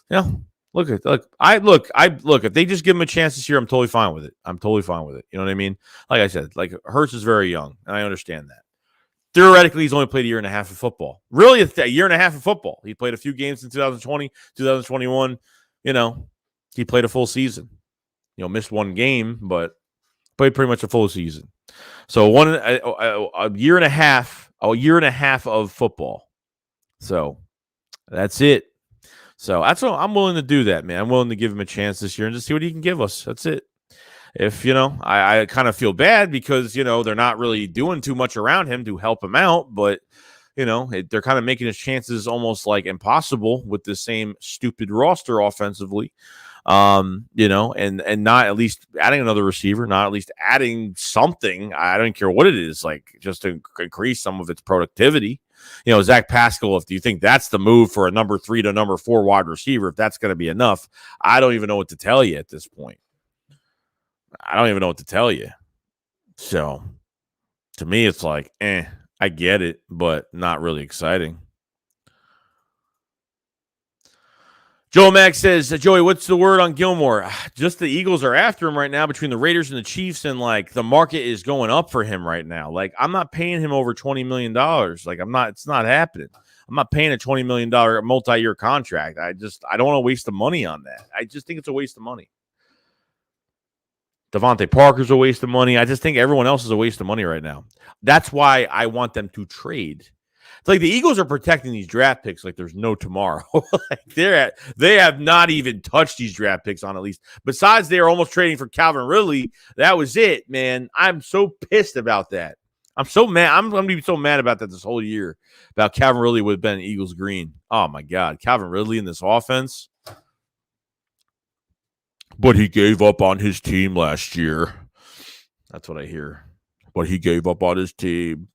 Look. If they just give him a chance this year, I'm totally fine with it. You know what I mean? Like I said, Hurts is very young, and I understand that. Theoretically, he's only played a year and a half of football. Really, a year and a half of football. He played a few games in 2020, 2021. He played a full season. Missed one game, but played pretty much a full season. So a year and a half of football. So that's it. So that's what I'm willing to do that, man. I'm willing to give him a chance this year and just see what he can give us. That's it. if, I kind of feel bad because, they're not really doing too much around him to help him out, but, they're kind of making his chances almost like impossible with the same stupid roster offensively. And not at least adding another receiver, not at least adding something. I don't care what it is, like just to increase some of its productivity. Zach Pascal, if you think that's the move for a number 3 to number 4 wide receiver, if that's going to be enough, I don't even know what to tell you at this point. I don't even know what to tell you. So to me, it's like, I get it, but not really exciting. Joel Mack says, Joey, what's the word on Gilmore? Just the Eagles are after him right now between the Raiders and the Chiefs, and like the market is going up for him right now. Like, I'm not paying him over $20 million. Like, it's not happening. I'm not paying a $20 million multi-year contract. I don't want to waste the money on that. I just think it's a waste of money. Devontae Parker's a waste of money. I just think everyone else is a waste of money right now. That's why I want them to trade. It's like the Eagles are protecting these draft picks like there's no tomorrow. Like they have not even touched these draft picks on at least. Besides, they are almost trading for Calvin Ridley. That was it, man. I'm so pissed about that. I'm so mad. I'm going to be so mad about that this whole year, about Calvin Ridley would have been Eagles green. Oh, my God. Calvin Ridley in this offense. But he gave up on his team last year. That's what I hear. But he gave up on his team.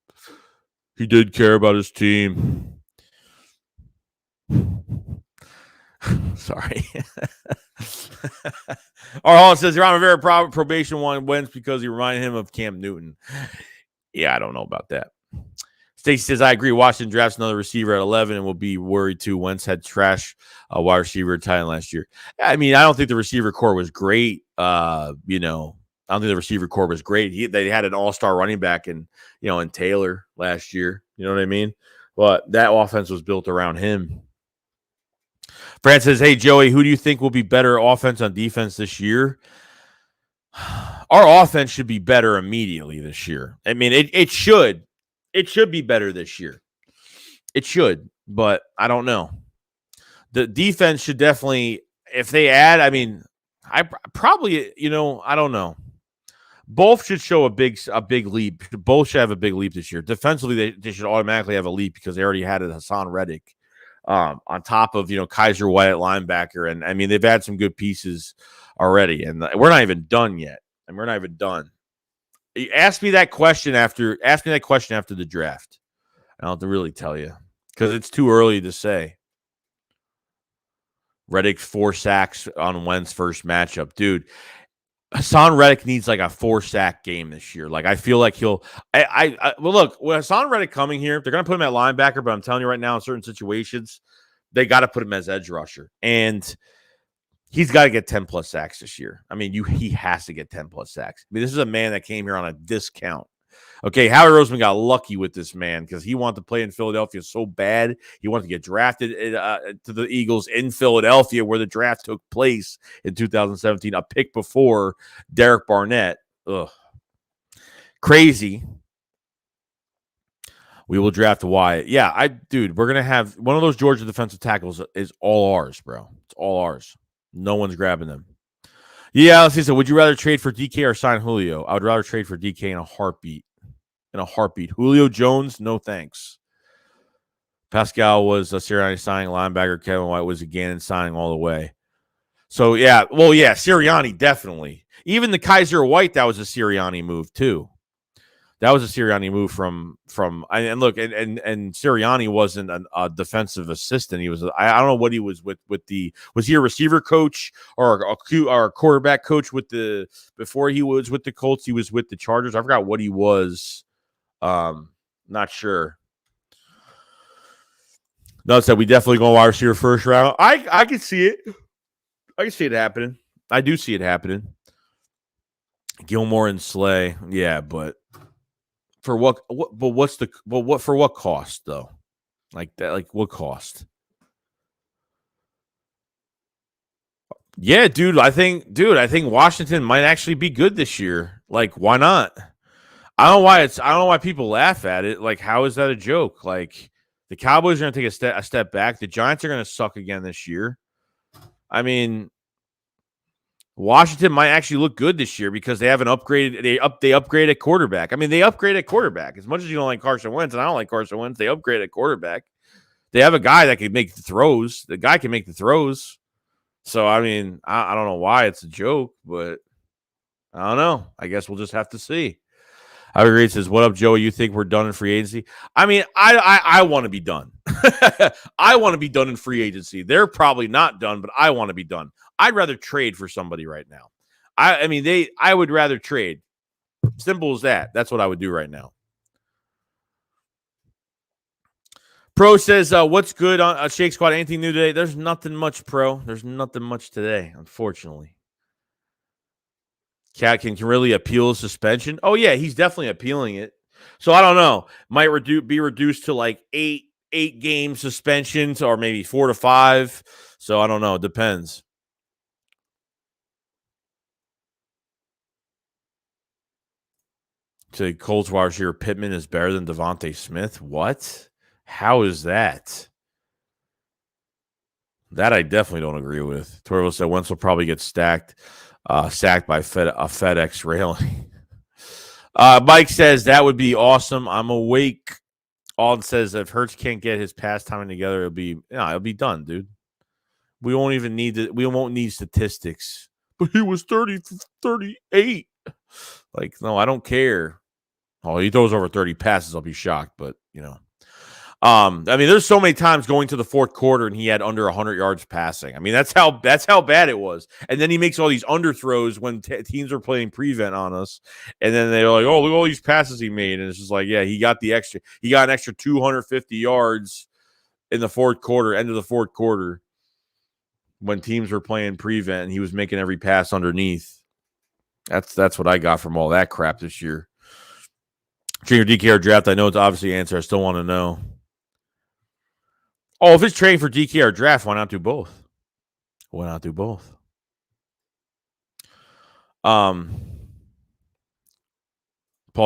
He did care about his team. Sorry. Hall says, Ron Rivera probation wins because he reminded him of Cam Newton. Yeah, I don't know about that. Stacey says, I agree. Washington drafts another receiver at 11 and will be worried too. Wentz had trash wide receiver tight end last year. I mean, I don't think the receiver core was great. I don't think the receiver core was great. They had an all-star running back in Taylor last year. You know what I mean? But that offense was built around him. Fran says, hey, Joey, who do you think will be better offense on defense this year? Our offense should be better immediately this year. I mean, it should. It should be better this year. It should, but I don't know. The defense should definitely, if they add, I mean, I probably, I don't know. Both should show a big leap. Both should have a big leap this year. Defensively, they should automatically have a leap because they already had a Hassan Reddick on top of, Kaiser White at linebacker. And, I mean, they've had some good pieces already. And we're not even done yet. And we're not even done. Ask me that question after the draft. I don't have to really tell you because it's too early to say. Reddick 4 sacks on Wentz first matchup. Dude, Hassan Reddick needs like a 4-sack game this year. Like, I feel like he'll well, look, with Hassan Reddick coming here, they're going to put him at linebacker, but I'm telling you right now, in certain situations, they got to put him as edge rusher. And he's got to get 10-plus sacks this year. I mean, he has to get 10-plus sacks. I mean, this is a man that came here on a discount. Okay, Howie Roseman got lucky with this man because he wanted to play in Philadelphia so bad. He wanted to get drafted to the Eagles in Philadelphia where the draft took place in 2017, a pick before Derek Barnett. Ugh. Crazy. We will draft Wyatt. Yeah, dude, we're going to have one of those Georgia defensive tackles is all ours, bro. It's all ours. No one's grabbing them. Yeah, let's see. So, would you rather trade for DK or sign Julio? I would rather trade for DK in a heartbeat. Julio Jones, no thanks. Pascal was a Sirianni signing linebacker. Kevin White was a Gannon signing all the way. So, yeah. Well, yeah, Sirianni, definitely. Even the Kaiser White, that was a Sirianni move, too. That was a Sirianni move from and look, and Sirianni wasn't a defensive assistant. He was I don't know what he was with was he a receiver coach or a quarterback coach before he was with the Colts? He was with the Chargers. I forgot what he was. Not sure. No, said we definitely going wide receiver first round. I can see it. I can see it happening. I do see it happening. Gilmore and Slay, yeah, but. For what for what cost though? Like that, like what cost? Yeah, dude, I think Washington might actually be good this year. Like, why not? I don't know why people laugh at it. Like, how is that a joke? Like, the Cowboys are going to take a step back. The Giants are going to suck again this year. I mean, Washington might actually look good this year because they have an upgraded. They upgrade at quarterback. I mean, they upgrade at quarterback. As much as you don't like Carson Wentz, and I don't like Carson Wentz, they upgrade at quarterback. They have a guy that can make the throws. The guy can make the throws. So I mean, I don't know why it's a joke, but I don't know. I guess we'll just have to see. Howie Reed says, "What up, Joey? You think we're done in free agency?" I mean, I want to be done. I want to be done in free agency. They're probably not done, but I want to be done. I'd rather trade for somebody right now. I would rather trade. Simple as that. That's what I would do right now. Pro says, "What's good on Shake Squad? Anything new today?" There's nothing much, Pro. There's nothing much today, unfortunately. Cat can really appeal suspension. Oh yeah, he's definitely appealing it. So I don't know. Might be reduced to like eight game suspensions or maybe 4 to 5. So I don't know. It depends. To Colts wide receiver Pittman is better than Devontae Smith. What? How is that? That I definitely don't agree with. Torvo said Wentz will probably get sacked by a FedEx railing. Mike says that would be awesome. I'm awake. Alden says if Hurts can't get his pass timing together, it'll be done, dude. We won't need statistics. But he was 38. Like, no, I don't care. Oh, he throws over 30 passes, I'll be shocked, but I mean, there's so many times going to the fourth quarter and he had under 100 yards passing. I mean, that's how bad it was. And then he makes all these underthrows when teams are playing prevent on us. And then they're like, "Oh, look at all these passes he made." And it's just like, yeah, he got an extra 250 yards in the fourth quarter, end of the fourth quarter, when teams were playing prevent and he was making every pass underneath. That's what I got from all that crap this year. Junior DKR draft, I know it's obviously the answer. I still want to know. Oh, if it's trading for DKR draft, why not do both? Why not do both? Paul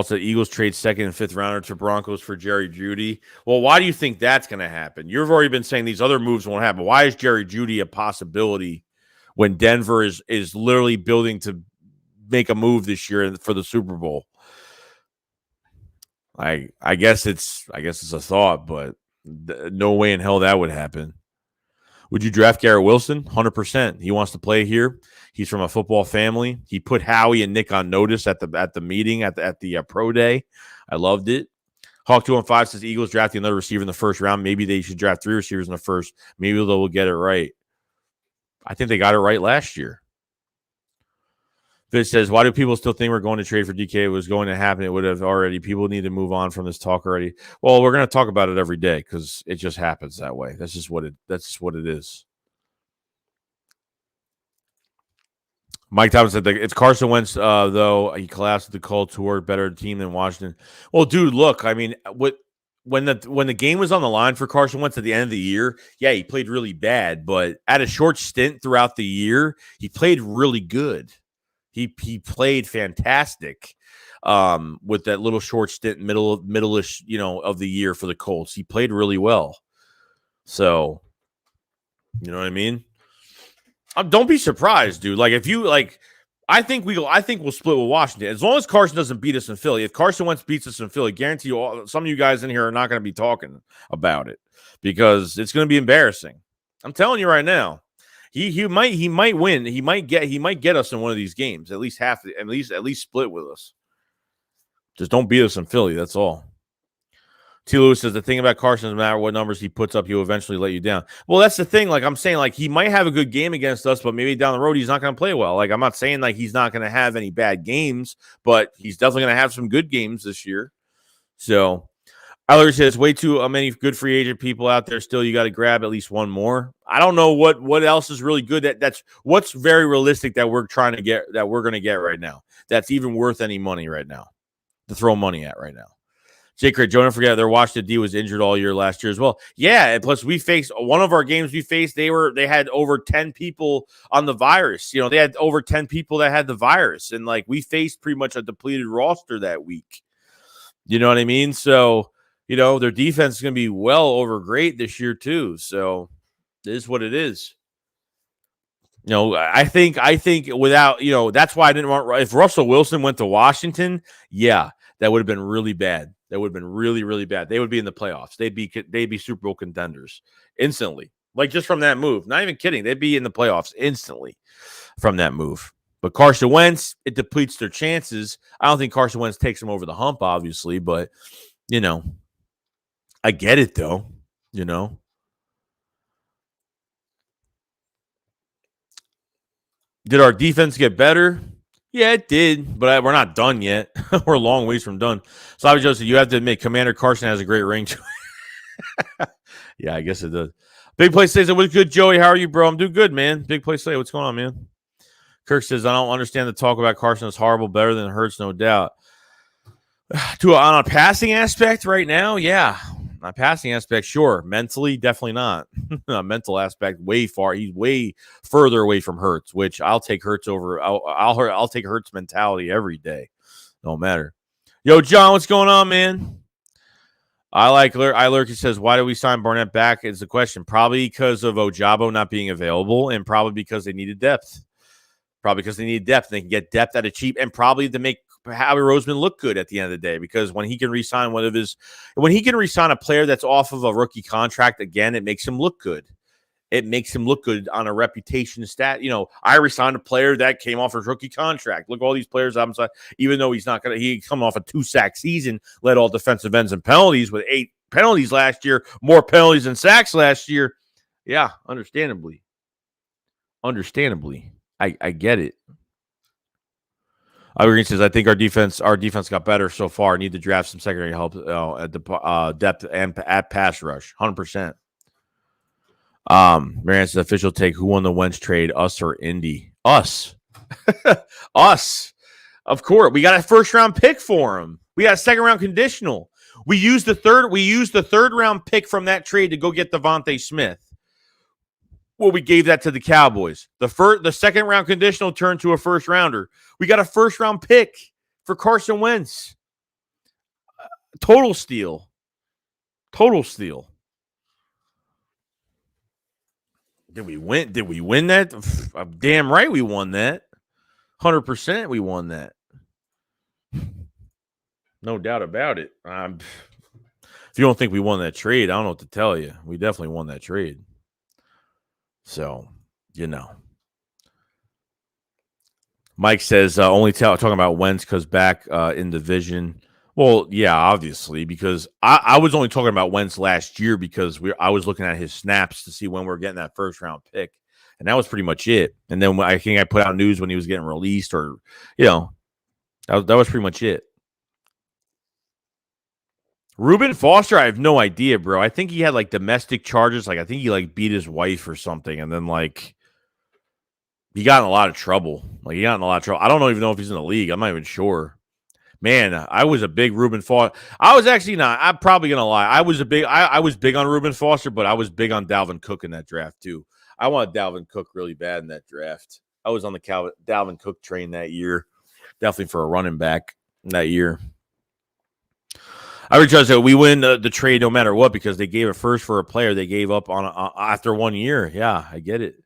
said Eagles trade second and fifth rounder to Broncos for Jerry Judy. Well, why do you think that's going to happen? You've already been saying these other moves won't happen. Why is Jerry Judy a possibility when Denver is literally building to make a move this year for the Super Bowl? I guess it's a thought, but no way in hell that would happen. Would you draft Garrett Wilson? 100%. He wants to play here. He's from a football family. He put Howie and Nick on notice at the meeting at the pro day. I loved it. Hawk 215 says Eagles drafting another receiver in the first round. Maybe they should draft 3 receivers in the first. Maybe they will get it right. I think they got it right last year. Fitz says, why do people still think we're going to trade for DK? It was going to happen. It would have already. People need to move on from this talk already. Well, we're going to talk about it every day because it just happens that way. That's just what it is. Mike Thompson said it's Carson Wentz, though. He collapsed with the Colts, who were a better team than Washington. Well, dude, look, I mean, when the game was on the line for Carson Wentz at the end of the year, yeah, he played really bad, but at a short stint throughout the year, he played really good. He played fantastic with that little short stint, middle-ish, of the year for the Colts. He played really well. So, you know what I mean? Don't be surprised, dude. Like, if you I think we'll split with Washington as long as Carson doesn't beat us in Philly. If Carson Wentz beats us in Philly, guarantee you, some of you guys in here are not going to be talking about it because it's going to be embarrassing. I'm telling you right now. He might win. He might get us in one of these games. At least split with us. Just don't beat us in Philly. That's all. T. Lewis says the thing about Carson, no matter what numbers he puts up, he'll eventually let you down. Well, that's the thing. Like I'm saying, like he might have a good game against us, but maybe down the road he's not going to play well. Like I'm not saying like he's not going to have any bad games, but he's definitely going to have some good games this year. So. Ellery says, way too many good free agent people out there still. You got to grab at least one more. I don't know what else is really good. That's what's very realistic that we're trying to get, that we're going to get right now. That's even worth any money right now to throw money at right now. Jake Craig, don't forget their Washington D was injured all year last year as well. Yeah, and plus we faced one of our games we faced. They had over 10 people on the virus. They had over 10 people that had the virus, and like we faced pretty much a depleted roster that week. You know what I mean? So. Their defense is going to be well over great this year, too. So, it is what it is. I think without, that's why I didn't want, if Russell Wilson went to Washington, yeah, that would have been really bad. That would have been really, really bad. They would be in the playoffs. They'd be Super Bowl contenders instantly. Like just from that move. Not even kidding. They'd be in the playoffs instantly from that move. But Carson Wentz, it depletes their chances. I don't think Carson Wentz takes them over the hump, obviously, but I get it though. Did our defense get better? Yeah, it did, but we're not done yet. We're a long ways from done. So I was just, you have to admit, Commander Carson has a great ring to it. Yeah, I guess it does. Big Play says, it was good, Joey. How are you, bro? I'm doing good, man. Big Play say, what's going on, man? Kirk says, I don't understand the talk about Carson is horrible, better than Hurts, no doubt. On a passing aspect right now, yeah. On a passing aspect, sure. Mentally, definitely not. Mental aspect, way far. He's way further away from Hurts, which I'll take Hurts over. I'll take Hurts mentality every day. No matter. Yo, John, what's going on, man? Lurky says, why do we sign Barnett back is the question. Probably because of Ojabo not being available, and probably because they needed depth. Probably because they need depth. They can get depth at a cheap, and probably to make Howie Roseman look good at the end of the day. Because when he can re-sign a player that's off of a rookie contract again, it makes him look good. It makes him look good on a reputation stat. I re-signed a player that came off his rookie contract. Look, all these players, even though he's coming off a 2-sack season, led all defensive ends and penalties with 8 penalties last year, more penalties than sacks last year. Yeah, understandably. I get it. Green says, I think our defense got better so far. Need to draft some secondary help at the depth and at pass rush. 100%. Marianne says, official take. Who won the Wentz trade? Us or Indy? Us. Us. Of course. We got a first round pick for him. We got a second round conditional. We used the third round pick from that trade to go get Devontae Smith. Well, we gave that to the Cowboys. The second round conditional turned to a first rounder. We got a first round pick for Carson Wentz. Total steal. Did we win that? Damn right we won that. 100% we won that. No doubt about it. If you don't think we won that trade, I don't know what to tell you. We definitely won that trade. So, Mike says only talking about Wentz because back in division. Well, yeah, obviously, because I was only talking about Wentz last year because I was looking at his snaps to see when we're getting that first round pick, and that was pretty much it. And then I think I put out news when he was getting released, or that was pretty much it. Reuben Foster, I have no idea, bro. I think he had domestic charges. I think he beat his wife or something, and then he got in a lot of trouble. I don't even know if he's in the league. I'm not even sure. Man, I was a big Reuben Foster. I was actually not. I'm probably gonna lie. I was big on Reuben Foster, but I was big on Dalvin Cook in that draft too. I wanted Dalvin Cook really bad in that draft. I was on the Dalvin Cook train that year, definitely for a running back that year. I realize that we win the trade no matter what because they gave a first for a player they gave up on after 1 year. Yeah, I get it.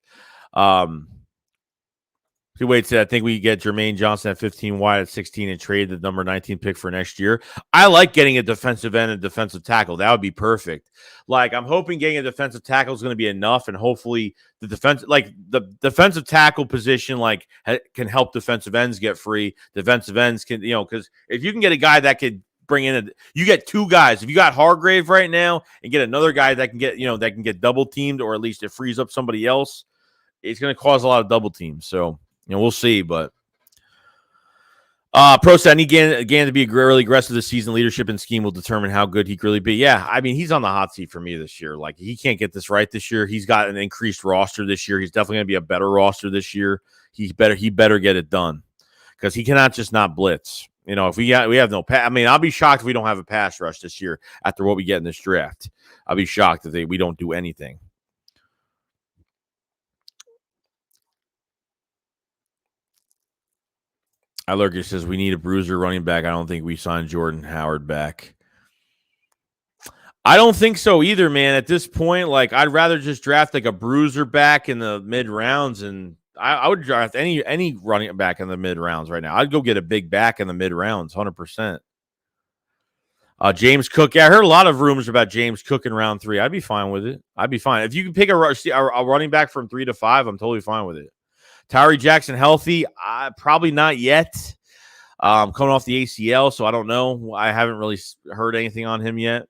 Wait, I think we get Jermaine Johnson at 15, Wyatt at 16, and trade the number 19 pick for next year. I like getting a defensive end and defensive tackle. That would be perfect. I'm hoping getting a defensive tackle is going to be enough, and hopefully the defensive tackle position can help defensive ends get free. Defensive ends can, because if you can get a guy that could bring in you get 2 guys. If you got Hargrave right now and get another guy that can get double teamed, or at least it frees up somebody else, it's going to cause a lot of double teams. So. We'll see, but Pro said, I need Gann to be really aggressive this season. Leadership and scheme will determine how good he could really be. Yeah, I mean, he's on the hot seat for me this year. He can't get this right this year. He's got an increased roster this year. He's definitely going to be a better roster this year. He better get it done because he cannot just not blitz. If we have no pass. I mean, I'll be shocked if we don't have a pass rush this year after what we get in this draft. I'll be shocked if we don't do anything. Lurker says we need a bruiser running back. I don't think we signed Jordan Howard back. I don't think so either, man. At this point, I'd rather just draft a bruiser back in the mid rounds and I would draft any running back in the mid rounds right now. I'd go get a big back in the mid rounds, 100%. James Cook. Yeah, I heard a lot of rumors about James Cook in round 3. I'd be fine with it. I'd be fine. If you can pick a running back from 3 to 5, I'm totally fine with it. Tyree Jackson healthy? Probably not yet. Coming off the ACL, so I don't know. I haven't really heard anything on him yet.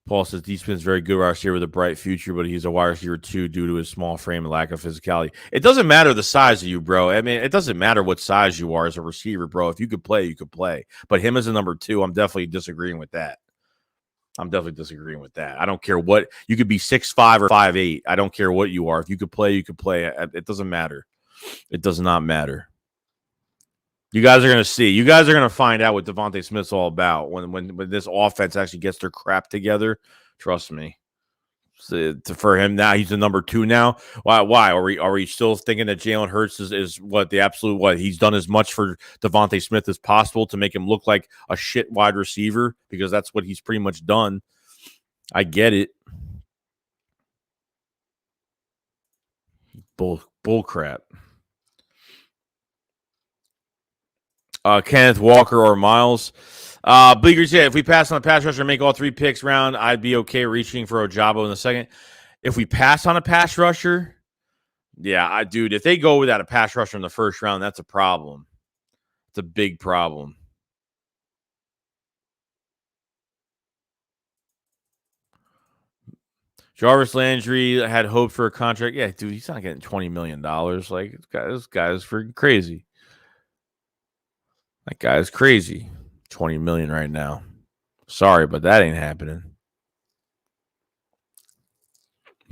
Paul says D-Spin's very good wide receiver with a bright future, but he's a wide receiver too due to his small frame and lack of physicality. It doesn't matter the size of you, bro. I mean, it doesn't matter what size you are as a receiver, bro. If you could play, you could play. But him as a number 2, I'm definitely disagreeing with that. I don't care what you could be 6'5" or 5'8". I don't care what you are. If you could play, you could play. It doesn't matter. It does not matter. You guys are going to see. You guys are going to find out what Devontae Smith's all about when this offense actually gets their crap together. Trust me. For him now, he's the number 2 now. Why? Are we still thinking that Jalen Hurts is what the absolute what? He's done as much for Devontae Smith as possible to make him look like a shit wide receiver because that's what he's pretty much done. I get it. Bull crap. Kenneth Walker or Miles. Bleakers, yeah, if we pass on a pass rusher and make all 3 picks round, I'd be okay reaching for Ojabo in the second. If we pass on a pass rusher, yeah, dude, if they go without a pass rusher in the first round, that's a problem. It's a big problem. Jarvis Landry had hoped for a contract. Yeah, dude, he's not getting $20 million. Like, this guy's freaking crazy. That guy's crazy. $20 million right now. Sorry, but that ain't happening.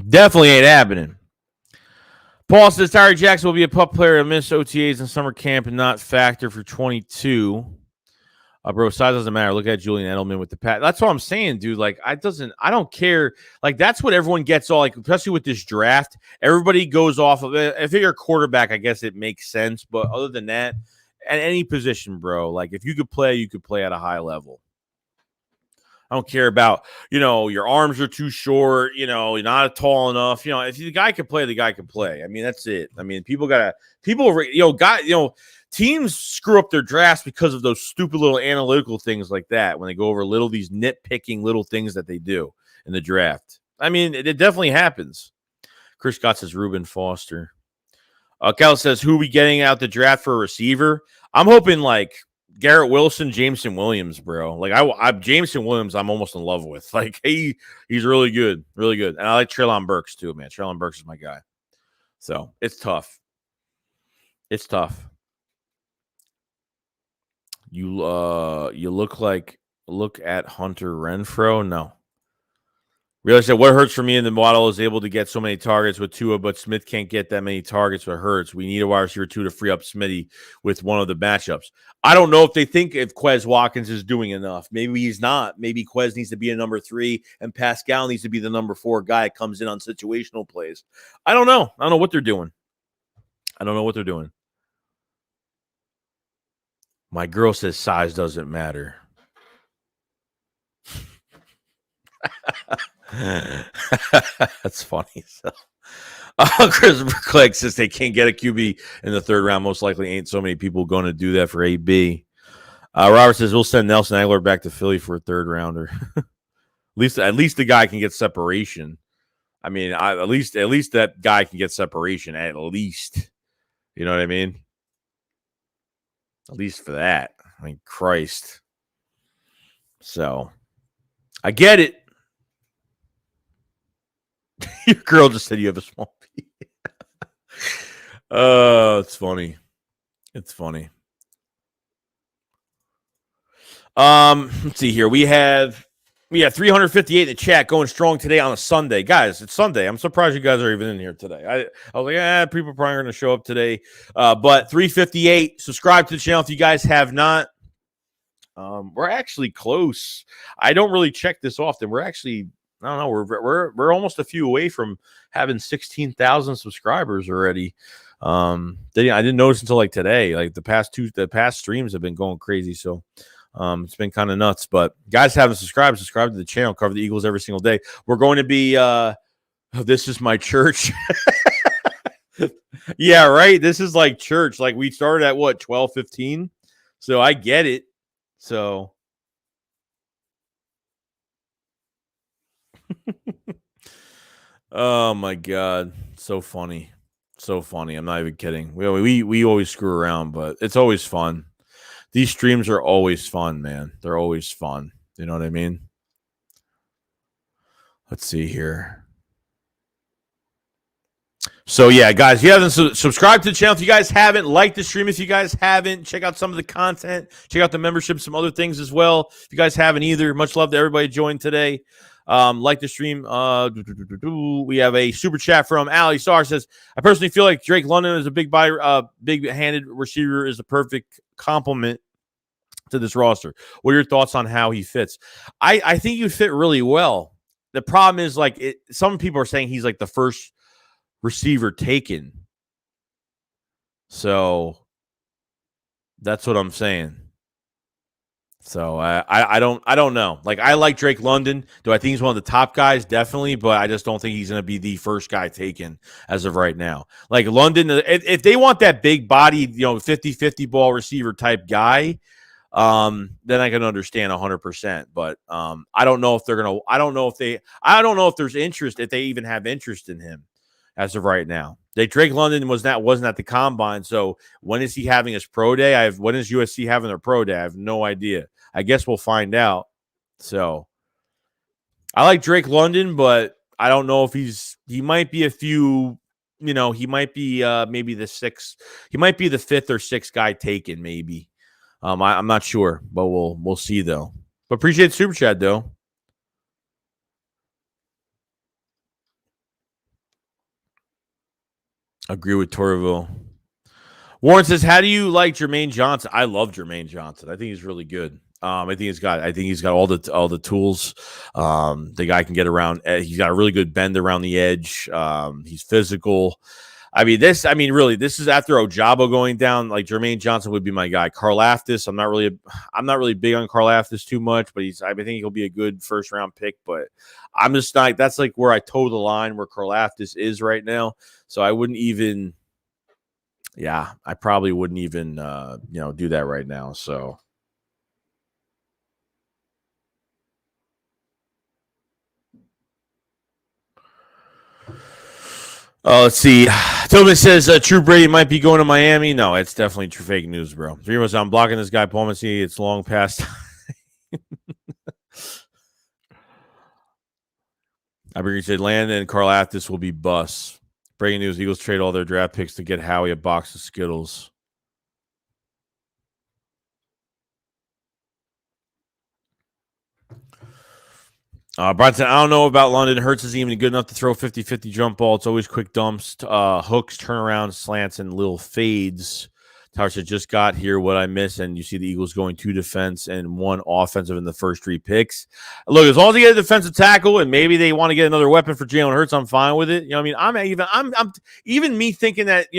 Definitely ain't happening. Paul says Tyree Jackson will be a pup player and miss OTAs in summer camp and not factor for 22. Bro, size doesn't matter. Look at Julian Edelman with the pat. That's what I'm saying, dude. Like, I don't care. Like, that's what everyone gets all, like, especially with this draft. Everybody goes off of it. If you're a quarterback, I guess it makes sense. But other than that, at any position, bro, like, if you could play, you could play at a high level. I don't care about, your arms are too short, you're not tall enough. If the guy can play, the guy can play. I mean, that's it. I mean, teams screw up their drafts because of those stupid little analytical things like that when they go over these nitpicking little things that they do in the draft. I mean, it definitely happens. Chris Scott says Reuben Foster. Cal says, who are we getting out the draft for a receiver? I'm hoping like Garrett Wilson, Jameson Williams, bro. Like I Jameson Williams, I'm almost in love with. Like he's really good, really good. And I like Treylon Burks too, man. Treylon Burks is my guy. So it's tough. It's tough. You look at Hunter Renfrow. No. Realize that what hurts for me in the model is able to get so many targets with Tua, but Smith can't get that many targets with Hurts. We need a wide receiver 2 to free up Smitty with one of the matchups. I don't know if they think if Quez Watkins is doing enough. Maybe he's not. Maybe Quez needs to be a number 3 and Pascal needs to be the number 4 guy that comes in on situational plays. I don't know. I don't know what they're doing. My girl says size doesn't matter. That's funny. So, Christopher Clegg says they can't get a QB in the 3rd round. Most likely ain't so many people going to do that for AB. Robert says we'll send Nelson Aguilar back to Philly for a 3rd rounder. at least the guy can get separation. I mean, at least that guy can get separation. At least, you know what I mean? At least for that. I mean, Christ. So, I get it. Your girl just said you have a small pee. It's funny. It's funny. Let's see here. We have 358 in the chat going strong today on a Sunday. Guys, it's Sunday. I'm surprised you guys are even in here today. I was like, people are probably going to show up today. But 358, subscribe to the channel if you guys have not. We're actually close. I don't really check this often. We're actually, I don't know, we're almost a few away from having 16,000 subscribers already. I didn't notice until like today. Like the past streams have been going crazy. So It's been kind of nuts. But guys haven't subscribed to the channel. Cover the Eagles every single day. We're going to be this is my church. Yeah, right. This is like church. Like we started at what, 12:15? So I get it. So oh my God. So funny. So funny. I'm not even kidding. We always screw around, but it's always fun. These streams are always fun, man. They're always fun. You know what I mean? Let's see here. So, yeah, guys, if you haven't subscribed to the channel, if you guys haven't, like the stream. If you guys haven't, check out some of the content. Check out the membership, some other things as well. If you guys haven't either, much love to everybody joined today. Like the stream. We have a super chat from Ali Starr. Says, I personally feel like Drake London is a big-handed receiver is the perfect complement to this roster. What are your thoughts on how he fits? I think you fit really well. The problem is, like, some people are saying he's like the first receiver taken. So that's what I'm saying. So I don't know. Like, I like Drake London. Do I think he's one of the top guys? Definitely, but I just don't think he's going to be the first guy taken as of right now. Like London, if they want that big bodied, 50-50 ball receiver type guy, then I can understand 100%. But I don't know if they're gonna. I don't know if there's interest, if they even have interest in him as of right now. Drake London wasn't at the combine. So when is he having his pro day? When is USC having their pro day? I have no idea. I guess we'll find out. So I like Drake London, but I don't know if he might be a few. He might be maybe the sixth. He might be the fifth or sixth guy taken, maybe. I'm not sure, but we'll see though. But appreciate the super chat though. Agree with Torville. Warren says, "How do you like Jermaine Johnson?" I love Jermaine Johnson. I think he's really good. I think he's got all the tools. The guy can get around. He's got a really good bend around the edge. He's physical. This is after Ojabo going down. Like Jermaine Johnson would be my guy. Karlaftis, I'm not really big on Karlaftis too much, but I think he'll be a good first round pick. But I'm just not. That's like where I toe the line where Karlaftis is right now. So I wouldn't even. Yeah, I probably wouldn't even do that right now. So. Let's see. Tobin says True Brady might be going to Miami. No, it's definitely true fake news, bro. 3 months, I'm blocking this guy, diplomacy. It's long past. I believe said Landon and Karlaftis will be bust. Breaking news: Eagles trade all their draft picks to get Howie a box of Skittles. Bronson, I don't know about London. Hurts is even good enough to throw 50-50 jump ball. It's always quick dumps, hooks, turnarounds, slants, and little fades. Tower said, just got here what I missed, and you see the Eagles going 2 defense and 1 offensive in the first 3 picks. Look, as long as they get a defensive tackle and maybe they want to get another weapon for Jalen Hurts, I'm fine with it. I'm even me thinking that,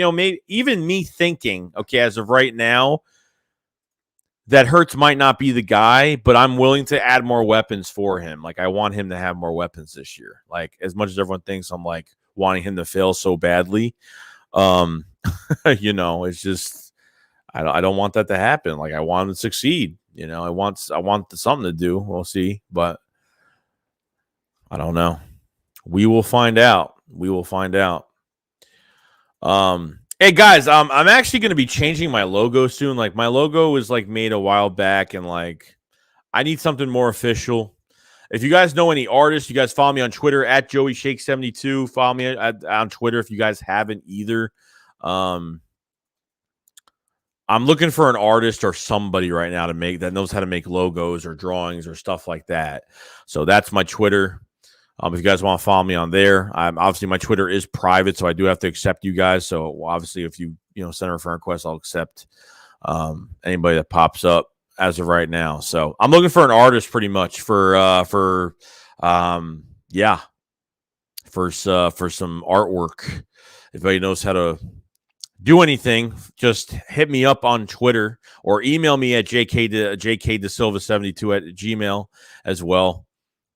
okay, as of right now, that Hurts might not be the guy, but I'm willing to add more weapons for him. Like, I want him to have more weapons this year. Like, as much as everyone thinks I'm like wanting him to fail so badly, it's just I don't want that to happen. Like, I want him to succeed. I want something to do. We'll see, but I don't know. We will find out. Hey guys, I'm actually going to be changing my logo soon. Like, my logo was like made a while back, and like I need something more official. If you guys know any artists, you guys follow me on Twitter at JoeyShake72. Follow me on Twitter if you guys haven't either. I'm looking for an artist or somebody right now that knows how to make logos or drawings or stuff like that. So that's my Twitter. If you guys want to follow me on there, obviously my Twitter is private, so I do have to accept you guys. So obviously, if you send a friend request, I'll accept anybody that pops up as of right now. So I'm looking for an artist, pretty much for some artwork. If anybody knows how to do anything, just hit me up on Twitter or email me at jkdesilva72 at Gmail as well.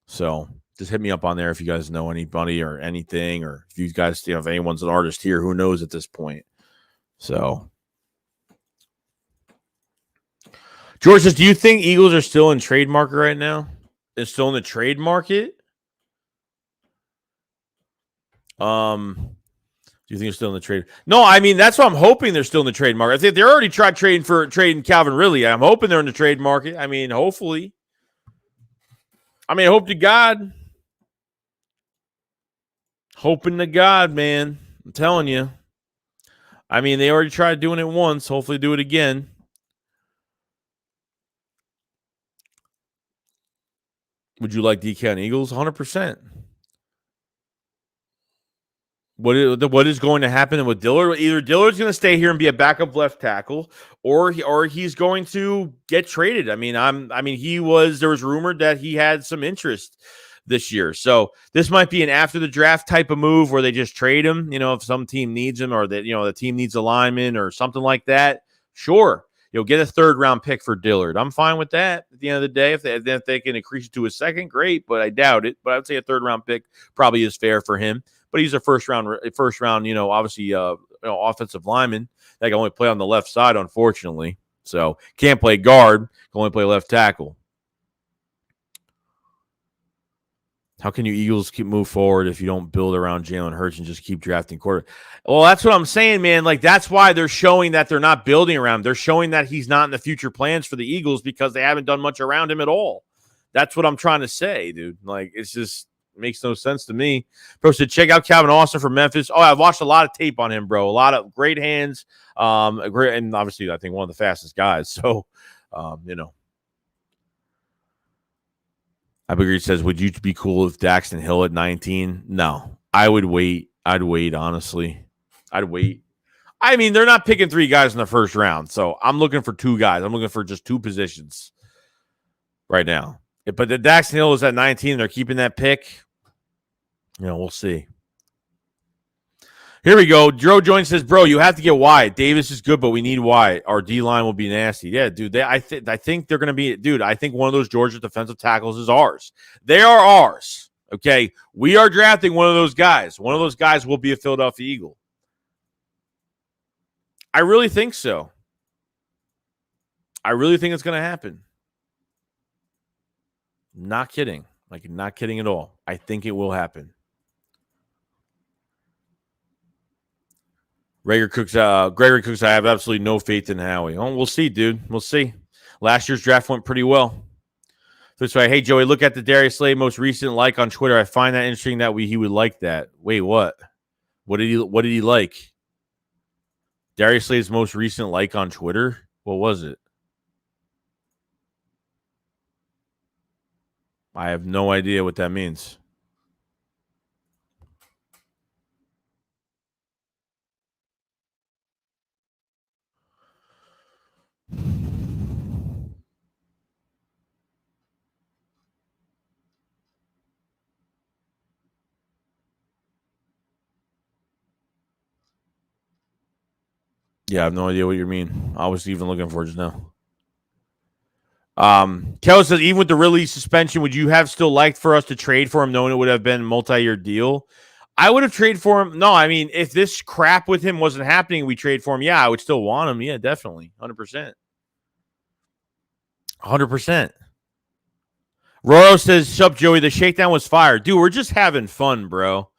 So just hit me up on there if you guys know anybody or anything, or if you guys, if anyone's an artist here, who knows at this point. So George says, do you think Eagles are still in trade market right now? They're still in the trade market? Do you think they're still in the trade? No, I mean, that's what I'm hoping they're still in the trade market. I think they're already tried trading Calvin Ridley. I'm hoping they're in the trade market. I mean, hopefully. I mean, hope to God. Hoping to God, man. I'm telling you. I mean, they already tried doing it once. Hopefully do it again. Would you like DK on Eagles? 100%. What is going to happen with Dillard? Either Dillard's going to stay here and be a backup left tackle, or he's going to get traded. I mean, there was rumored that he had some interest this year. So this might be an after the draft type of move where they just trade him, if some team needs him, or that, the team needs a lineman or something like that. Sure. You'll get a 3rd round pick for Dillard. I'm fine with that at the end of the day. If they can increase it to a 2nd, great, but I doubt it. But I would say a 3rd round pick probably is fair for him. But he's a first round, obviously, offensive lineman that can only play on the left side, unfortunately. So can't play guard, can only play left tackle. How can you Eagles move forward if you don't build around Jalen Hurts and just keep drafting quarterback? Well, that's what I'm saying, man. Like, that's why they're showing that they're not building around him. They're showing that he's not in the future plans for the Eagles because they haven't done much around him at all. That's what I'm trying to say, dude. Like, it's just makes no sense to me. Bro said, check out Calvin Austin from Memphis. Oh, I've watched a lot of tape on him, bro. A lot of great hands. Great, and obviously, I think one of the fastest guys. So, Abigail says, would you be cool with Daxton Hill at 19? No, I would wait. I'd wait, honestly. I'd wait. I mean, they're not picking 3 guys in the first round, so I'm looking for 2 guys. I'm looking for just 2 positions right now. But the Daxton Hill is at 19. They're keeping that pick. We'll see. Here we go. Joe Jones says, bro, you have to get Wyatt. Davis is good, but we need Wyatt. Our D-line will be nasty. Yeah, dude. I think they're going to be – dude, I think one of those Georgia defensive tackles is ours. They are ours, okay? We are drafting one of those guys. One of those guys will be a Philadelphia Eagle. I really think so. I really think it's going to happen. Not kidding. Like, not kidding at all. I think it will happen. Gregory Cooks, I have absolutely no faith in Howie. Oh, we'll see, dude. We'll see. Last year's draft went pretty well. That's why, hey, Joey, look at the Darius Slade most recent like on Twitter. I find that interesting that he would like that. Wait, what? What did he like? Darius Slade's most recent like on Twitter? What was it? I have no idea what that means. Yeah, I have no idea what you mean. I was even looking for it just now. Kelly says, even with the Ridley suspension, would you have still liked for us to trade for him, knowing it would have been a multi-year deal? I would have traded for him. No, I mean, if this crap with him wasn't happening, we trade for him. Yeah, I would still want him. Yeah, definitely. 100%. 100%. Roro says, sup, Joey, the shakedown was fire. Dude, we're just having fun, bro.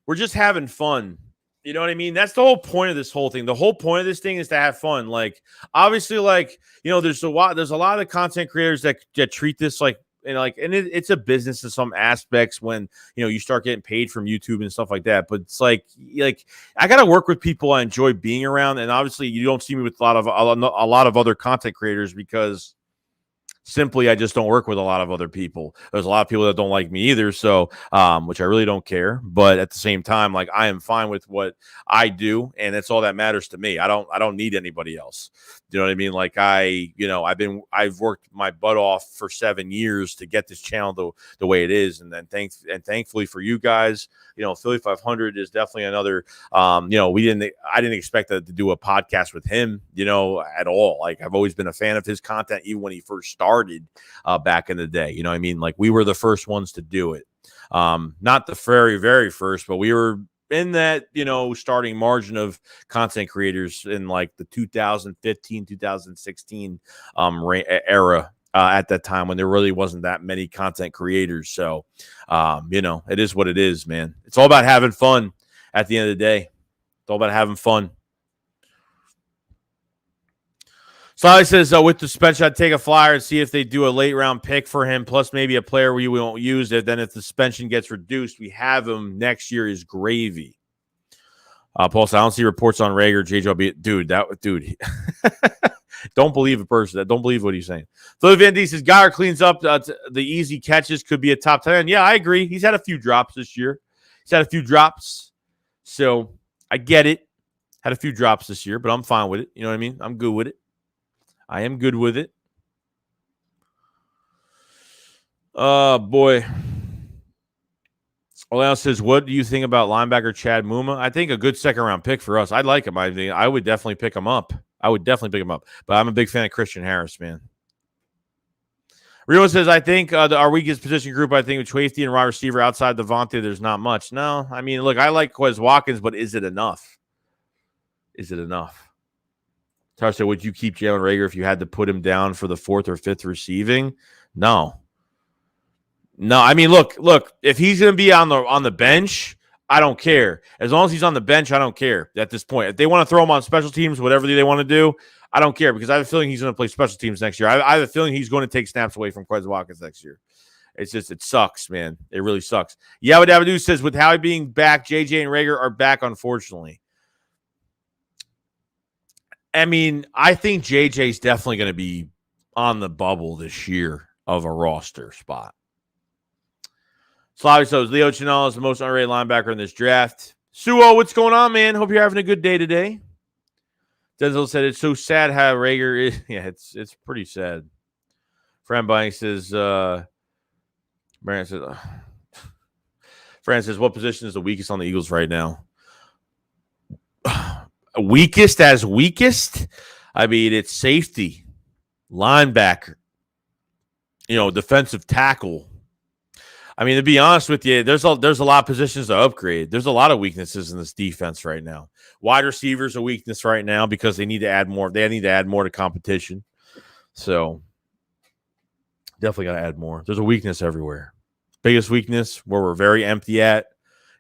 We're just having fun. You know what I mean? That's the whole point of this whole thing. The whole point of this thing is to have fun. Like, obviously, like, there's a lot of content creators that treat this like, it's a business in some aspects when, you start getting paid from YouTube and stuff like that. But it's like I got to work with people I enjoy being around. And obviously you don't see me with a lot of other content creators because Simply, I just don't work with a lot of other people. There's a lot of people that don't like me either, so which I really don't care. But at the same time, like I am fine with what I do, and that's all that matters to me. I don't need anybody else. You know what I mean? Like I've worked my butt off for 7 years to get this channel the way it is, and then thankfully for you guys, Philly 500 is definitely another. I didn't expect to do a podcast with him, at all. Like I've always been a fan of his content, even when he first started back in the day. You know what I mean? Like we were the first ones to do it. Not the very, very first, but we were in that, starting margin of content creators in like the 2015, 2016 era at that time when there really wasn't that many content creators. So, it is what it is, man. It's all about having fun at the end of the day. It's all about having fun. Sally says, with the suspension, I'd take a flyer and see if they do a late round pick for him, plus maybe a player we won't use it. Then if the suspension gets reduced, we have him next year is gravy. Paul said, I don't see reports on Rager, JJ. Dude. Don't believe a person. Don't believe what he's saying. Philly Van D says, Geyer cleans up the easy catches, could be a top 10. Yeah, I agree. He's had a few drops this year. So I get it. Had a few drops this year, but I'm fine with it. You know what I mean? I'm good with it. I am good with it. Boy. Olao says, what do you think about linebacker Chad Muma? I think a good second-round pick for us. I'd like him. I would definitely pick him up. But I'm a big fan of Christian Harris, man. Rio says, I think our weakest position group, I think, with Chafee and wide receiver outside Devontae, there's not much. No, I mean, look, I like Quez Watkins, but is it enough? Tar said, would you keep Jalen Reagor if you had to put him down for the fourth or fifth receiving? No, I mean, look, if he's going to be on the bench, I don't care. As long as he's on the bench, I don't care at this point. If they want to throw him on special teams, whatever they want to do, I don't care because I have a feeling he's going to play special teams next year. I have a feeling he's going to take snaps away from Quez Watkins next year. It's just, it sucks, man. It really sucks. Yabba Dabba says, with Howie being back, JJ and Reagor are back, unfortunately. I mean, I think JJ's definitely going to be on the bubble this year of a roster spot. Slavi says, Leo Chenal is the most underrated linebacker in this draft. Suo, what's going on, man? Hope you're having a good day today. Denzel said, it's so sad how Reagor is. Yeah, it's pretty sad. Fran Banks says, Fran says, what position is the weakest on the Eagles right now? Weakest? I mean, it's safety, linebacker, defensive tackle. I mean, to be honest with you, there's a lot of positions to upgrade. There's a lot of weaknesses in this defense right now. Wide receivers a weakness right now because they need to add more. They need to add more to competition. So definitely got to add more. There's a weakness everywhere. Biggest weakness where we're very empty at.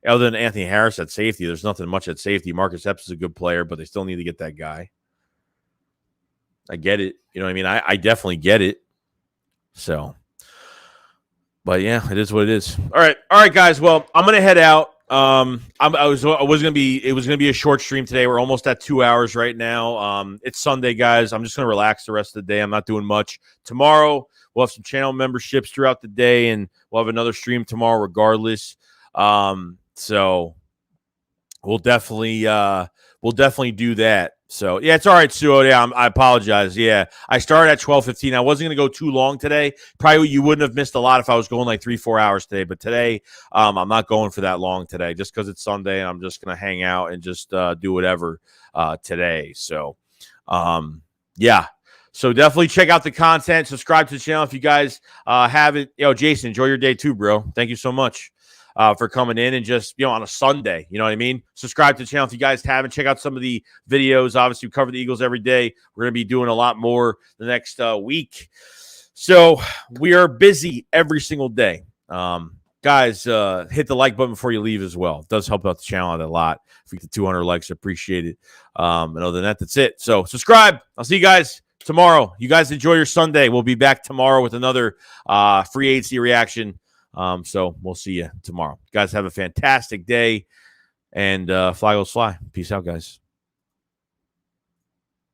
Other than Anthony Harris at safety, there's nothing much at safety. Marcus Epps is a good player, but they still need to get that guy. I get it. You know what I mean? I definitely get it. So, but yeah, it is what it is. All right, guys. Well, I'm gonna head out. It was gonna be a short stream today. We're almost at 2 hours right now. It's Sunday, guys. I'm just gonna relax the rest of the day. I'm not doing much. Tomorrow we'll have some channel memberships throughout the day, and we'll have another stream tomorrow, regardless. So we'll definitely do that. So yeah, it's all right, Suo. Yeah, I apologize. Yeah, I started at 12:15. I wasn't gonna go too long today. Probably you wouldn't have missed a lot if I was going like 3-4 hours today. But today, I'm not going for that long today, just because it's Sunday and I'm just gonna hang out and just do whatever today. So, yeah. So definitely check out the content. Subscribe to the channel if you guys haven't. Jason, enjoy your day too, bro. Thank you so much for coming in and just, on a Sunday, you know what I mean? Subscribe to the channel if you guys haven't. Check out some of the videos. Obviously, we cover the Eagles every day. We're going to be doing a lot more the next week. So we are busy every single day. Guys, hit the like button before you leave as well. It does help out the channel a lot. If we get to 200 likes, I appreciate it. And other than that, that's it. So subscribe. I'll see you guys tomorrow. You guys enjoy your Sunday. We'll be back tomorrow with another free agency reaction. So we'll see you tomorrow. You guys have a fantastic day, and fly, Eagles, fly. Peace out, guys.